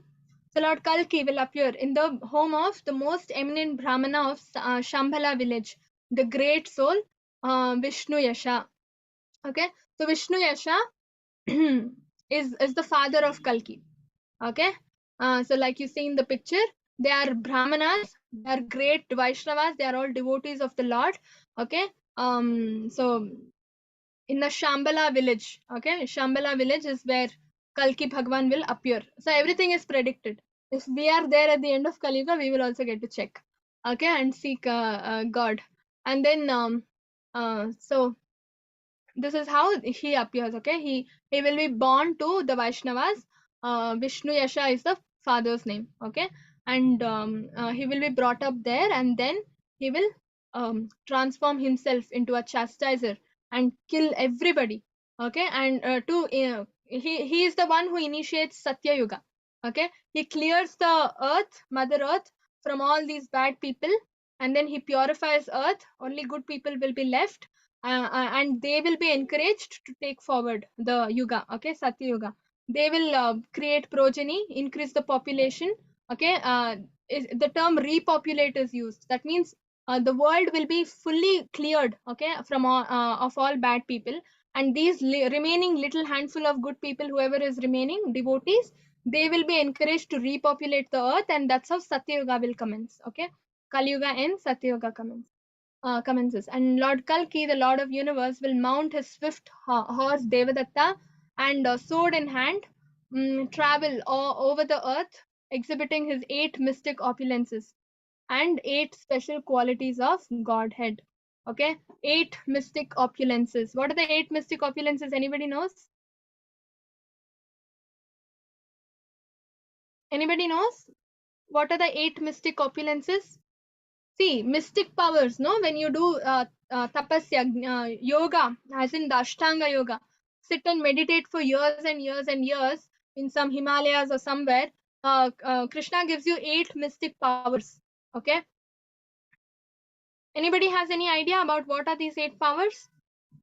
So Lord Kalki will appear in the home of the most eminent Brahmana of Shambhala village, the great soul Vishnu Yasha. Okay, so Vishnu Yasha is the father of Kalki. Okay, so like you see in the picture, they are Brahmanas, they are great Vaishnavas, they are all devotees of the Lord. Okay, so in the Shambhala village, okay, Shambhala village is where Kalki Bhagwan will appear. So everything is predicted. If we are there at the end of Kali Yuga, we will also get to check, okay, and seek God. And then so this is how he appears. Okay, he will be born to the Vaishnavas. Vishnu Yasha is the father's name. Okay, and he will be brought up there, and then he will transform himself into a chastiser and kill everybody. Okay, and he is the one who initiates Satya Yuga. Okay, he clears the earth, Mother Earth, from all these bad people, and then he purifies earth. Only good people will be left, and they will be encouraged to take forward the Yuga. Okay, Satya Yuga. They will create progeny, increase the population. Okay, the term repopulate is used. That means the world will be fully cleared, okay, from of all bad people, and these remaining little handful of good people, whoever is remaining, devotees, they will be encouraged to repopulate the earth, and that's how Satya Yuga will commence. Okay, Kali Yuga ends, Satya Yuga commences, and Lord Kalki, the Lord of Universe, will mount his swift horse Devadatta, and sword in hand, travel over the earth, exhibiting his 8 mystic opulences and 8 special qualities of Godhead. Okay, 8 mystic opulences. What are the 8 mystic opulences? Anybody knows? Anybody knows? What are the 8 mystic opulences? See, mystic powers, no? When you do tapasya, yoga, as in the Ashtanga yoga, sit and meditate for years and years and years in some Himalayas or somewhere, Krishna gives you 8 mystic powers. Okay, anybody has any idea about what are these 8 powers?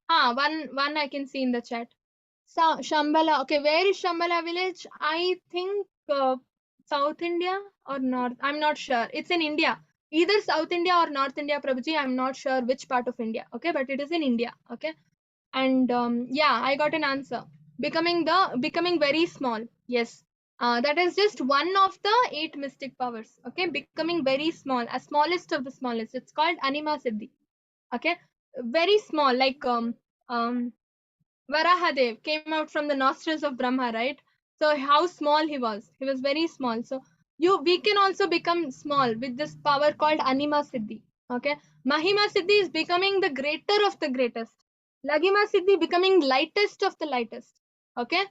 One I can see in the chat. Shambhala. Okay, where is Shambhala village? I think South India or North. I'm not sure. It's in India. Either South India or North India, Prabhuji. I'm not sure which part of India. Okay, but it is in India. Okay, and yeah, I got an answer. Becoming very small. Yes. That is just one of the 8 mystic powers. Okay, becoming very small, a smallest of the smallest. It's called Anima Siddhi. Okay, very small, like Varahadev came out from the nostrils of Brahma, right? So how small he was. He was very small. So we can also become small with this power called Anima Siddhi. Okay. Mahima Siddhi is becoming the greater of the greatest. Lagima Siddhi becoming lightest of the lightest. Okay.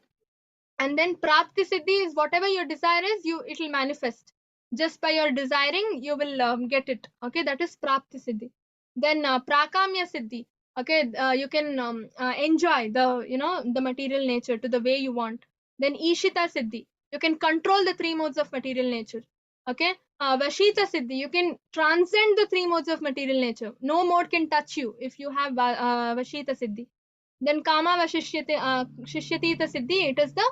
And then Prapti Siddhi is whatever your desire is, it will manifest. Just by your desiring, you will get it. Okay, that is Prapti Siddhi. Then Prakamya Siddhi. Okay, you can enjoy the material nature to the way you want. Then Ishita Siddhi. You can control the three modes of material nature. Okay, Vashita Siddhi. You can transcend the three modes of material nature. No mode can touch you if you have Vashita Siddhi. Then Kama Shishyati Siddhi. It is the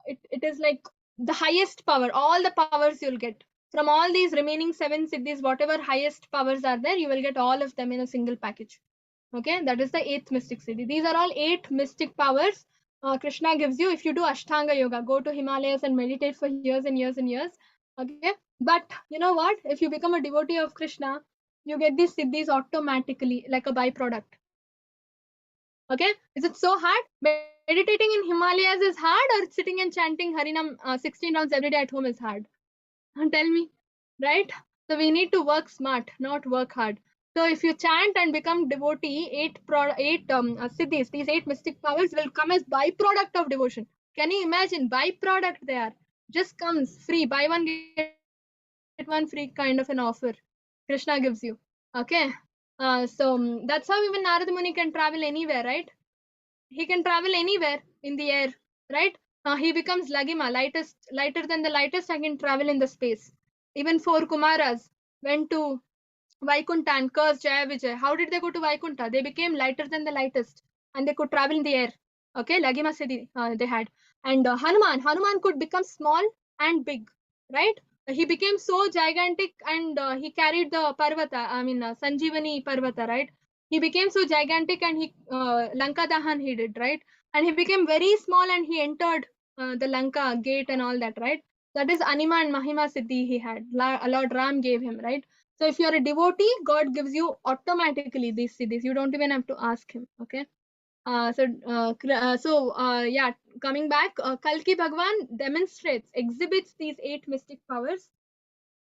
it is like the highest power, all the powers you'll get from all these remaining 7 siddhis. Whatever highest powers are there, you will get all of them in a single package. Okay, that is the 8th mystic siddhi. These are all 8 mystic powers Krishna gives you if you do Ashtanga yoga. Go to Himalayas and meditate for years and years and years. Okay, but you know what, if you become a devotee of Krishna, you get these siddhis automatically like a byproduct. Okay, is it so hard? Meditating in Himalayas is hard, or sitting and chanting Harinam 16 rounds every day at home is hard? Tell me, right? So we need to work smart, not work hard. So if you chant and become devotee, eight siddhis, these 8 mystic powers will come as byproduct of devotion. Can you imagine? Byproduct they are. Just comes free, buy one get one free kind of an offer Krishna gives you. Okay, that's how even Narada Muni can travel anywhere, right? He can travel anywhere in the air, right? He becomes Lagima, lighter than the lightest. I can travel in the space. Even 4 Kumaras went to Vaikunta and cursed Jaya Vijay. How did they go to Vaikunta? They became lighter than the lightest and they could travel in the air. Okay, Lagima Siddhi they had. And Hanuman could become small and big, right? He became so gigantic and he carried the Parvata, Sanjeevani Parvata, right? He became so gigantic and he Lanka Dahan he did, right? And he became very small and he entered the Lanka gate and all that, right? That is Anima and Mahima Siddhi he had. Lord Ram gave him, right? So if you're a devotee, God gives you automatically these siddhis. You don't even have to ask him. Okay. Yeah, coming back, Kalki Bhagwan exhibits these 8 mystic powers.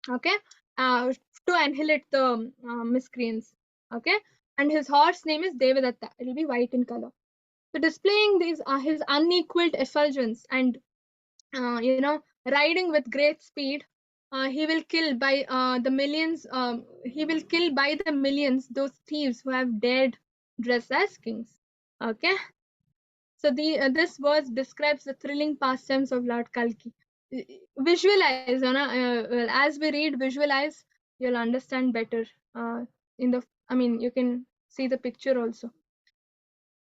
Okay, to annihilate the miscreants. Okay, and his horse name is Devadatta. It will be white in color. So displaying these his unequaled effulgence and riding with great speed, he will kill by the millions. He will kill by the millions those thieves who have dared dress as kings. Okay, so this verse describes the thrilling pastimes of Lord Kalki. Visualize, as we read, visualize, you'll understand better. You can see the picture also.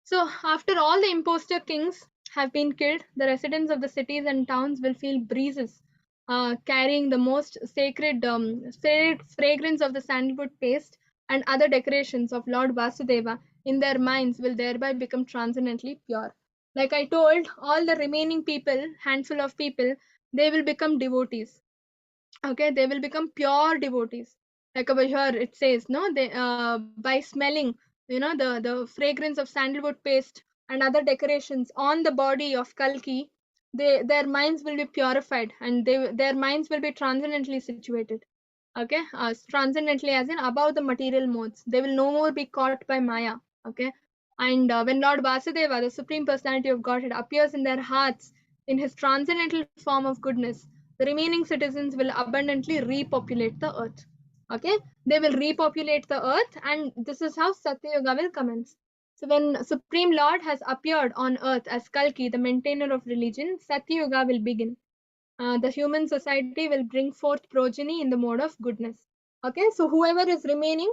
So, after all the impostor kings have been killed, the residents of the cities and towns will feel breezes carrying the most sacred fragrance of the sandalwood paste and other decorations of Lord Vasudeva in their minds will thereby become transcendently pure. Like I told, all the remaining people, handful of people, they will become devotees. Okay, they will become pure devotees. Like over here it says, no, they by smelling, the fragrance of sandalwood paste and other decorations on the body of Kalki, their minds will be purified and their minds will be transcendently situated. Okay, transcendently as in above the material modes. They will no more be caught by Maya. Okay, and when Lord Vasudeva, the supreme personality of Godhead, appears in their hearts in his transcendental form of goodness, the remaining citizens will abundantly repopulate the earth. Okay, they will repopulate the earth, and this is how Satya Yuga will commence. So when Supreme Lord has appeared on earth as Kalki, the maintainer of religion, Satya Yuga will begin. The human society will bring forth progeny in the mode of goodness. Okay, so whoever is remaining,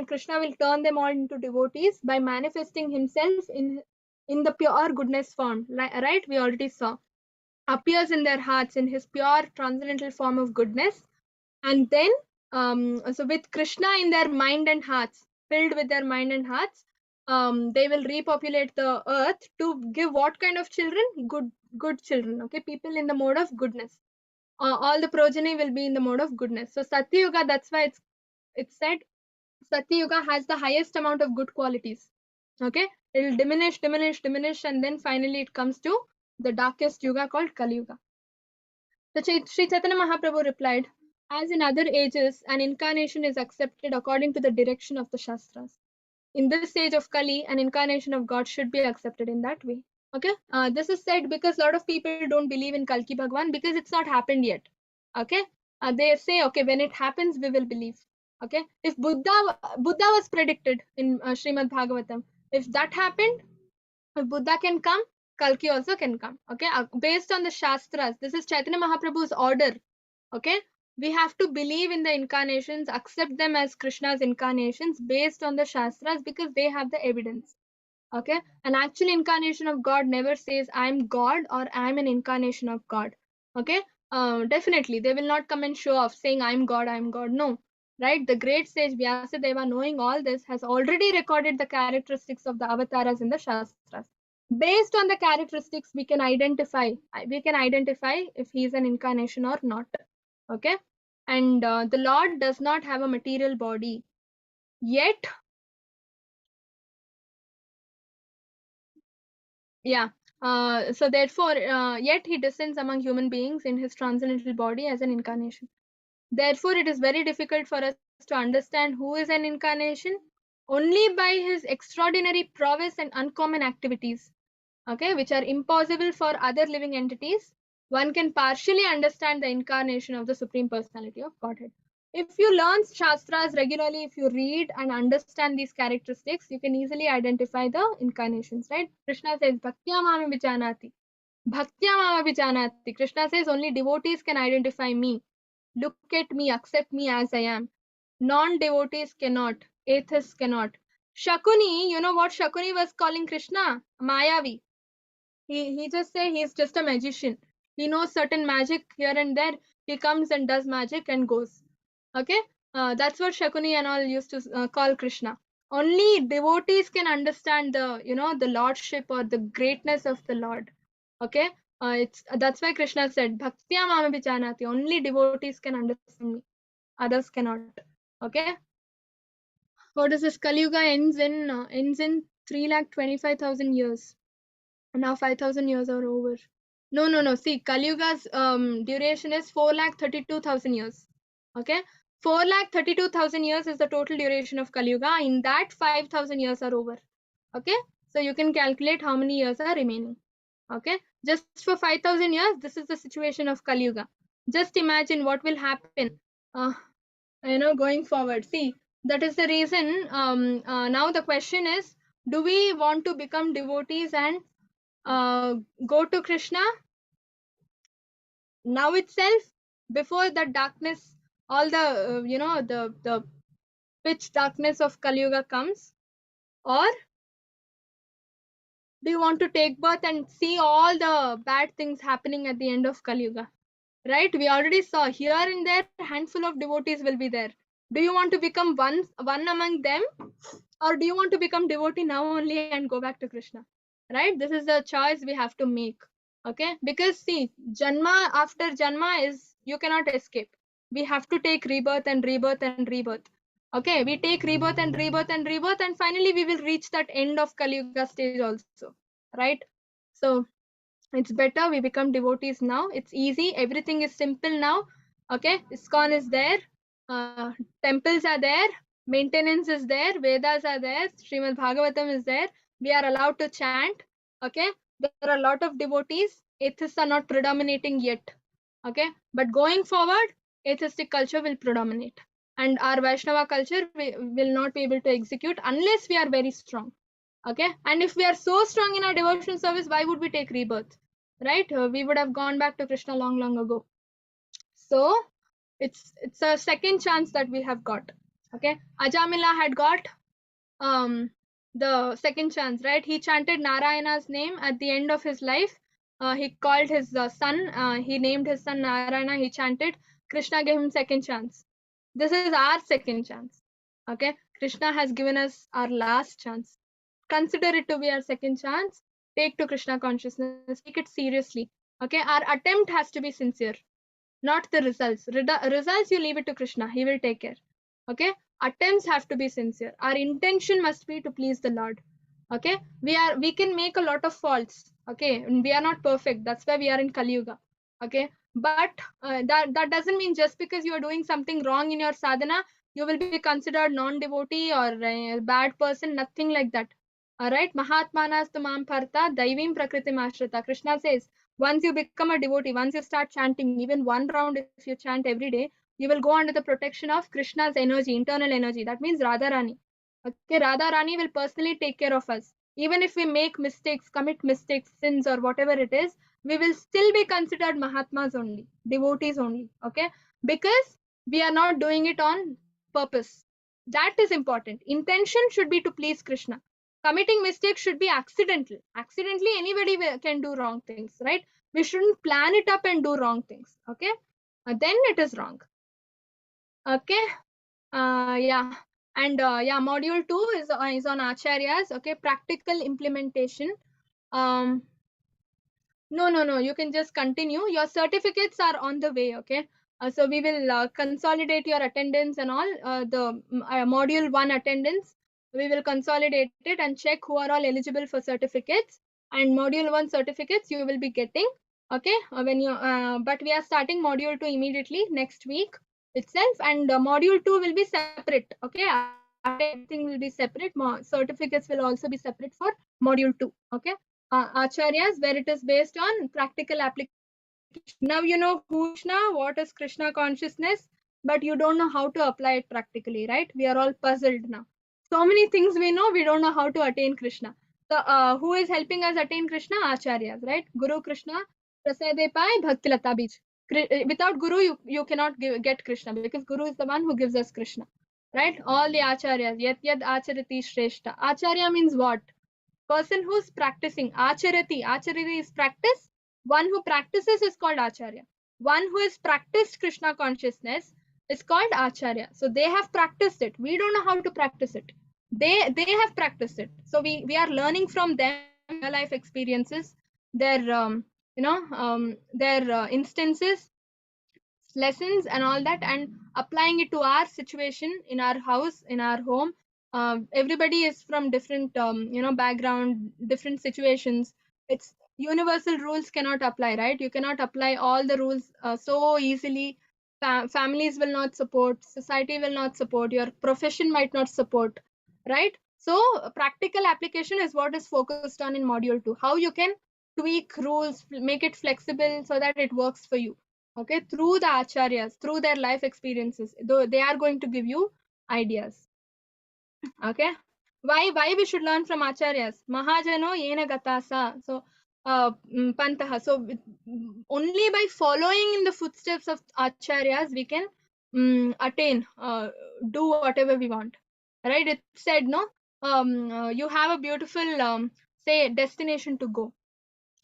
Krishna will turn them all into devotees by manifesting himself in the pure goodness form. Right, we already saw. Appears in their hearts in his pure transcendental form of goodness. And then, so with Krishna in their mind and hearts, filled with their mind and hearts, they will repopulate the earth to give what kind of children? Good children. Okay, people in the mode of goodness. All the progeny will be in the mode of goodness. So Satya Yuga, that's why it's said Satya Yuga has the highest amount of good qualities. Okay, it will diminish, and then finally it comes to the darkest yuga called Kali Yuga. So Sri Chaitanya Mahaprabhu replied, as in other ages, an incarnation is accepted according to the direction of the Shastras. In this age of Kali, an incarnation of God should be accepted in that way. Okay, this is said because a lot of people don't believe in Kalki Bhagwan because it's not happened yet. Okay, they say, okay, when it happens, we will believe. Okay, if Buddha was predicted in Srimad Bhagavatam, if that happened, if Buddha can come, Kalki also can come. Okay, based on the Shastras, this is Chaitanya Mahaprabhu's order. Okay, we have to believe in the incarnations, accept them as Krishna's incarnations based on the Shastras because they have the evidence. Okay, an actual incarnation of God never says I'm God or I'm an incarnation of God. Okay, definitely they will not come and show off saying I'm God, I'm God. No, right? The great sage Vyasadeva, knowing all this, has already recorded the characteristics of the avatars in the Shastras. Based on the characteristics, we can identify if he is an incarnation or not. Okay, and the Lord does not have a material body, yet yeah. So therefore, yet he descends among human beings in his transcendental body as an incarnation. Therefore, it is very difficult for us to understand who is an incarnation only by his extraordinary prowess and uncommon activities, okay, which are impossible for other living entities. One can partially understand the incarnation of the Supreme Personality of Godhead. If you learn Shastras regularly, if you read and understand these characteristics, you can easily identify the incarnations, right? Krishna says, Bhaktya mama vijanati. Bhaktya mama vijanati. Krishna says, only devotees can identify me. Look at me, accept me as I am. Non-devotees cannot. Atheists cannot. Shakuni, you know what Shakuni was calling Krishna? Mayavi. He just say he's just a magician. He knows certain magic here and there. He comes and does magic and goes. Okay, that's what Shakuni and all used to call Krishna. Only devotees can understand the lordship or the greatness of the Lord. Okay, it's that's why Krishna said, "Bhaktya mama vijanati." Only devotees can understand me. Others cannot. Okay, what is this? Kali Yuga ends in 3,25,000 years. Now 5,000 years are over. No. See, Kali Yuga's duration is 4,32,000 years. Okay, 4,32,000 years is the total duration of Kali Yuga. In that, 5,000 years are over. Okay, so you can calculate how many years are remaining. Okay, just for 5,000 years, this is the situation of Kali Yuga. Just imagine what will happen. Going forward. See, that is the reason. Now the question is, do we want to become devotees and go to Krishna now itself, before the darkness, all the the pitch darkness of Kali Yuga comes, or do you want to take birth and see all the bad things happening at the end of Kali Yuga? Right? We already saw here and there handful of devotees will be there. Do you want to become one among them, or do you want to become devotee now only and go back to Krishna? Right? This is the choice we have to make. Okay, because see, janma after janma is, you cannot escape. We have to take rebirth and rebirth and rebirth. Okay, we take rebirth and rebirth and rebirth, and finally we will reach that end of Kali Yuga stage also. Right? So it's better we become devotees now. It's easy, everything is simple now. Okay, ISKCON is there, temples are there, maintenance is there, Vedas are there, Srimad Bhagavatam is there, we are allowed to chant. Okay, there are a lot of devotees. Atheists are not predominating yet. Okay, but going forward, atheistic culture will predominate, and our Vaishnava culture will not be able to execute unless we are very strong. Okay, and if we are so strong in our devotion service, why would we take rebirth? Right, we would have gone back to Krishna long ago. So it's a second chance that we have got. Okay, Ajamila had got the second chance, right? He chanted Narayana's name at the end of his life. He called his son, he named his son Narayana, he chanted. Krishna gave him second chance. This is our second chance. Okay, Krishna has given us our last chance. Consider it to be our second chance. Take to Krishna consciousness, take it seriously. Okay, our attempt has to be sincere, not the results. Results, you leave it to Krishna, he will take care. Okay, attempts have to be sincere. Our intention must be to please the Lord. Okay, we can make a lot of faults. Okay, and we are not perfect, that's why we are in Kali Yuga. Okay, but that doesn't mean just because you are doing something wrong in your sadhana, you will be considered non-devotee or a bad person. Nothing like that. All right, Mahatmanas Tumam Partha Daivim Prakritim Ashrita. Krishna says, once you become a devotee, once you start chanting, even one round if you chant every day, you will go under the protection of Krishna's energy, internal energy. That means Radharani. Okay, Radharani will personally take care of us. Even if we make mistakes, commit mistakes, sins, or whatever it is, we will still be considered Mahatmas only, devotees only. Okay, because we are not doing it on purpose. That is important. Intention should be to please Krishna. Committing mistakes should be accidental. Accidentally, anybody can do wrong things, right? We shouldn't plan it up and do wrong things. Okay, then it is wrong. Okay, yeah, and yeah, module 2 is on acharyas. Okay, practical implementation. Um, no, you can just continue. Your certificates are on the way. Okay, so we will consolidate your attendance and all. The module 1 attendance, we will consolidate it and check who are all eligible for certificates, and module 1 certificates you will be getting. Okay, when you but we are starting module 2 immediately next week itself, and module 2 will be separate. Okay, everything will be separate. Certificates will also be separate for module 2. Okay, acharyas, where it is based on practical application. Now you know who is Krishna, what is Krishna consciousness, but you don't know how to apply it practically, right? We are all puzzled now. So many things we know, we don't know how to attain Krishna. So who is helping us attain Krishna? Acharyas, right? Guru Krishna, Prasade Pai, Bhakti Lata Bij. Without Guru, you cannot get Krishna, because Guru is the one who gives us Krishna, right? All the acharyas, yat yad acharati shreshta. Acharya means what? Person who's practicing. Acharati is practice. One who practices is called acharya. One who has practiced Krishna consciousness is called acharya. So they have practiced it. We don't know how to practice it. They have practiced it. So we are learning from them, real life experiences, their their instances, lessons and all that, and applying it to our situation in our house, in our home. Everybody is from different background, different situations. It's universal rules cannot apply, right? You cannot apply all the rules so easily. Families will not support, society will not support, your profession might not support, right? So practical application is what is focused on in module 2. How you can tweak rules, make it flexible so that it works for you. Okay, through the acharyas, through their life experiences, though they are going to give you ideas. Okay, why we should learn from acharyas? Mahajano yena gatasa. So pantaha. So only by following in the footsteps of acharyas we can attain, do whatever we want, right? It said, no, you have a beautiful say destination to go.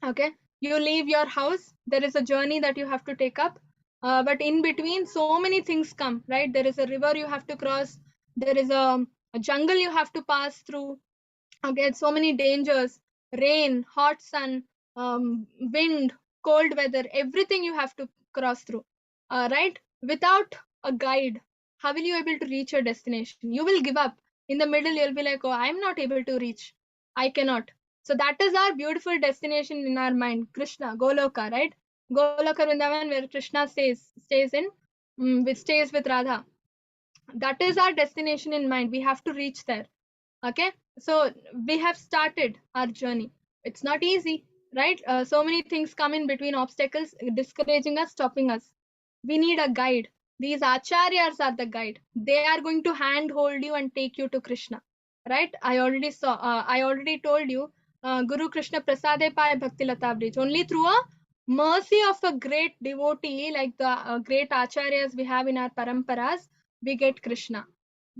Okay, you leave your house, there is a journey that you have to take up, but in between so many things come, right? There is a river you have to cross, there is a jungle you have to pass through. Okay, so many dangers, rain, hot sun, wind, cold weather, everything you have to cross through, right? Without a guide, how will you able to reach your destination? You will give up in the middle. You'll be like, oh, I'm not able to reach, I cannot. So that is our beautiful destination in our mind, Krishna, Goloka, right? Goloka Vrindavan, where Krishna stays in, which stays with Radha. That is our destination in mind. We have to reach there. Okay, so we have started our journey. It's not easy, right? So many things come in between, obstacles discouraging us, stopping us. We need a guide. These acharyas are the guide. They are going to handhold you and take you to Krishna, right? I already told you, Guru Krishna Prasade Pai Bhakti Lata Bridge. Only through a mercy of a great devotee like the great acharyas we have in our paramparas, we get Krishna.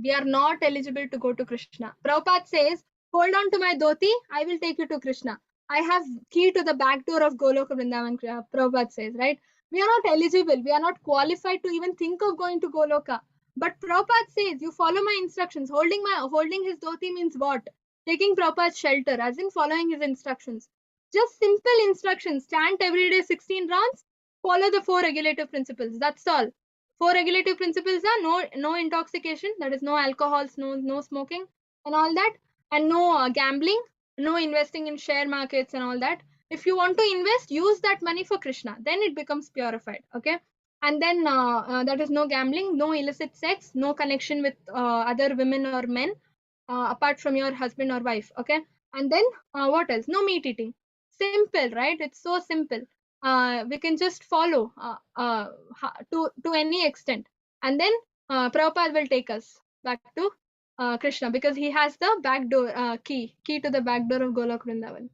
We are not eligible to go to Krishna. Prabhupada says, hold on to my dhoti, I will take you to Krishna. I have key to the back door of Goloka Vrindavan, Prabhupada says, right? We are not eligible. We are not qualified to even think of going to Goloka. But Prabhupada says, you follow my instructions. Holding his dhoti means what? Taking Prabhupada's shelter, as in following his instructions. Just simple instructions. Chant every day 16 rounds. Follow the 4 regulative principles. That's all. 4 regulative principles are no intoxication, that is no alcohols, no smoking and all that, and no gambling, no investing in share markets and all that. If you want to invest, use that money for Krishna, then it becomes purified. Okay, and then that is no gambling, no illicit sex, no connection with other women or men apart from your husband or wife. Okay, And then what else? No meat eating. Simple, right? It's so simple. We can just follow to any extent. And then Prabhupada will take us back to Krishna, because he has the back door key to the back door of Golok Vrindavan.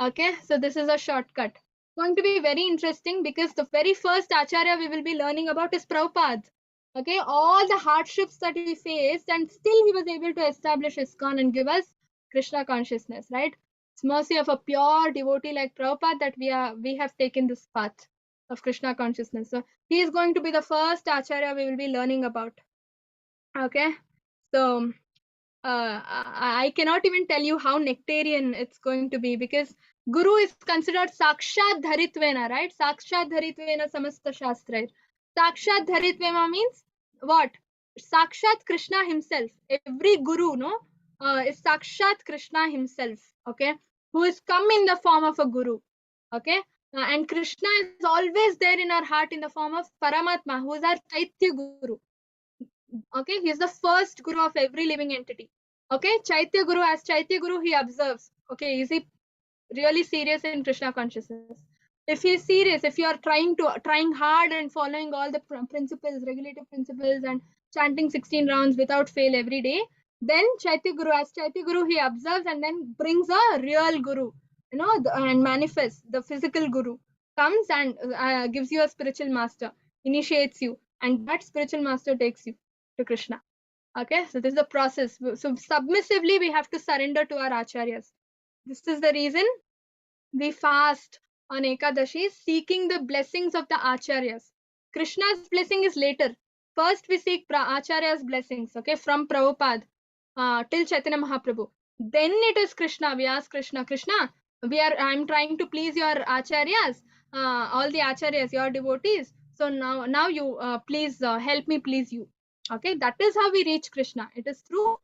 Okay, so this is a shortcut. Going to be very interesting, because the very first Acharya we will be learning about is Prabhupada. Okay, all the hardships that he faced, and still he was able to establish ISKCON and give us Krishna consciousness, right? It's mercy of a pure devotee like Prabhupada that we have taken this path of Krishna consciousness. So he is going to be the first Acharya we will be learning about. Okay, so I cannot even tell you how nectarian it's going to be, because Guru is considered Sakshat Dharitvena, right? Sakshat Dharitvena Samasta Shastra. Sakshat Dharitvena means what? Sakshat Krishna himself. Every Guru, no, is Sakshat Krishna himself, okay? Who is come in the form of a Guru, okay? And Krishna is always there in our heart in the form of Paramatma, who is our Chaitya Guru. Okay, he is the first Guru of every living entity. Okay, Chaitya Guru, as Chaitya Guru, he observes. Okay, is he really serious in Krishna consciousness? If he is serious, if you are trying hard and following all the principles, regulative principles, and chanting 16 rounds without fail every day, then Chaitya Guru, as Chaitya Guru, he observes and then brings a real Guru, and manifests. The physical Guru comes and gives you a spiritual master, initiates you, and that spiritual master takes you to Krishna. Okay, so this is the process. So submissively we have to surrender to our acharyas. This is the reason we fast on Ekadashi, seeking the blessings of the acharyas. Krishna's blessing is later. First we seek acharya's blessings, okay, from Prabhupada till Chaitanya Mahaprabhu. Then it is Krishna. We ask Krishna, I'm trying to please your acharyas, all the acharyas, your devotees. So now you please help me please you. Okay, that is how we reach Krishna. It is through,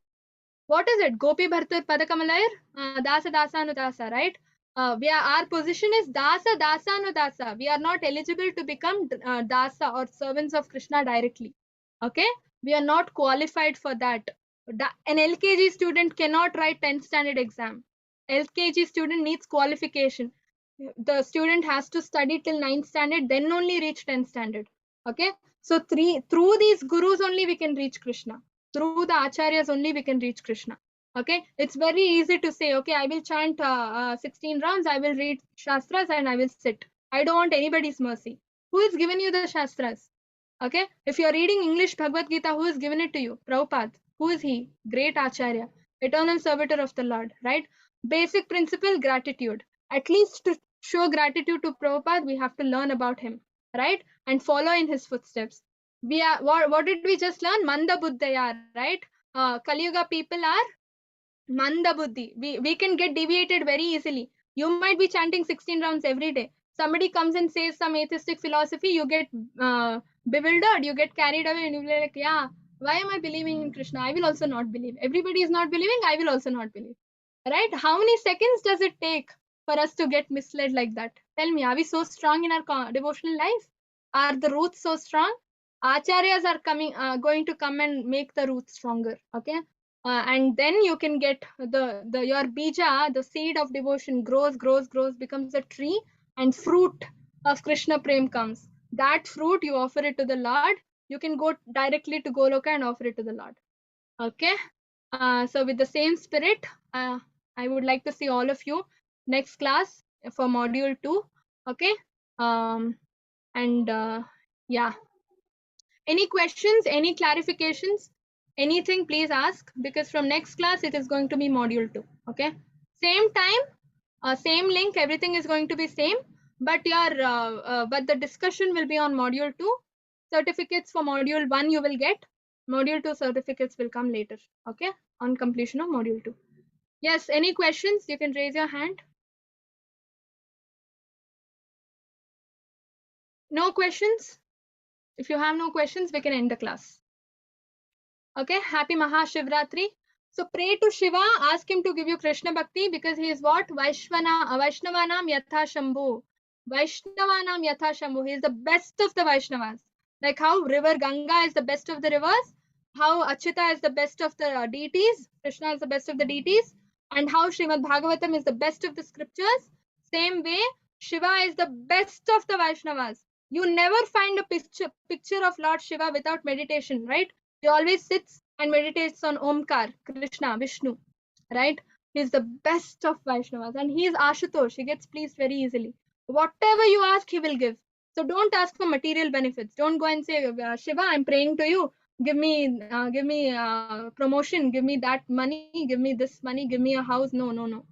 what is it? Gopi Bhartur Padakamalayar, Dasa Dasa Anudasa, right? Our position is Dasa Dasa Anudasa. We are not eligible to become Dasa or servants of Krishna directly. Okay, we are not qualified for that. An LKG student cannot write 10th standard exam. LKG student needs qualification. The student has to study till 9th standard, then only reach 10th standard. Okay, so through these gurus only we can reach Krishna. Through the acharyas only we can reach Krishna. Okay, it's very easy to say, okay, I will chant 16 rounds, I will read shastras, and I will sit. I don't want anybody's mercy. Who has given you the shastras? Okay, if you're reading English Bhagavad Gita, who has given it to you? Prabhupada. Who is he? Great acharya, eternal servitor of the Lord, right? Basic principle, gratitude. At least to show gratitude to Prabhupada, we have to learn about him, right? And follow in his footsteps. We are, what did we just learn? Manda Buddhaya, right? Kali Yuga people are Manda Buddhi. We can get deviated very easily. You might be chanting 16 rounds every day. Somebody comes and says some atheistic philosophy, you get bewildered, you get carried away, and you're like, yeah, why am I believing in Krishna? I will also not believe. Everybody is not believing, I will also not believe. Right? How many seconds does it take for us to get misled like that? Tell me, are we so strong in our devotional life? Are the roots so strong? Acharyas are going to come and make the roots stronger. Okay, and then you can get your bija, the seed of devotion, grows, becomes a tree, and fruit of Krishna Prem comes. That fruit you offer it to the Lord. You can go directly to Goloka and offer it to the Lord. Okay, so with the same spirit, I would like to see all of you next class for module 2. Okay, and yeah, any questions, any clarifications, anything, please ask, because from next class it is going to be module 2. Okay, same time, same link, everything is going to be same, but but the discussion will be on module 2. Certificates for module 1 you will get. Module 2 certificates will come later. Okay, on completion of module 2. Yes, any questions? You can raise your hand. No questions? If you have no questions, we can end the class. Okay, happy Mahashivratri. So pray to Shiva, ask him to give you Krishna Bhakti, because he is what? Vaishnavanam Yatha Shambhu. Vaishnavanam Yatha Shambhu. He is the best of the Vaishnavas. Like how river Ganga is the best of the rivers, how Achyuta is the best of the deities, Krishna is the best of the deities. And how Srimad Bhagavatam is the best of the scriptures, same way Shiva is the best of the Vaishnavas. You never find a picture of Lord Shiva without meditation, right? He always sits and meditates on Omkar, Krishna, Vishnu, right? He's the best of Vaishnavas, and he is Ashutosh. He gets pleased very easily. Whatever you ask, he will give. So don't ask for material benefits. Don't go and say, Shiva, I'm praying to you. Give me promotion. Give me that money. Give me this money. Give me a house. No, no, no.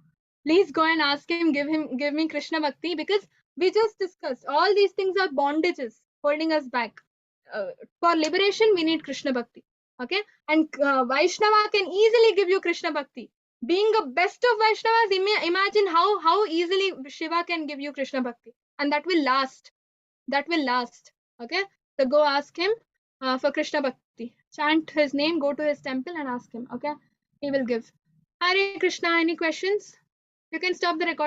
Please go and ask him. Give me Krishna Bhakti, because we just discussed all these things are bondages holding us back. For liberation, we need Krishna Bhakti. Okay, and Vaishnava can easily give you Krishna Bhakti. Being a best of Vaishnavas, imagine how easily Shiva can give you Krishna Bhakti, and that will last. That will last. Okay, so go ask him for Krishna Bhakti. Chant his name, go to his temple and ask him. Okay, he will give. Hare Krishna. Any questions? You can stop the recording.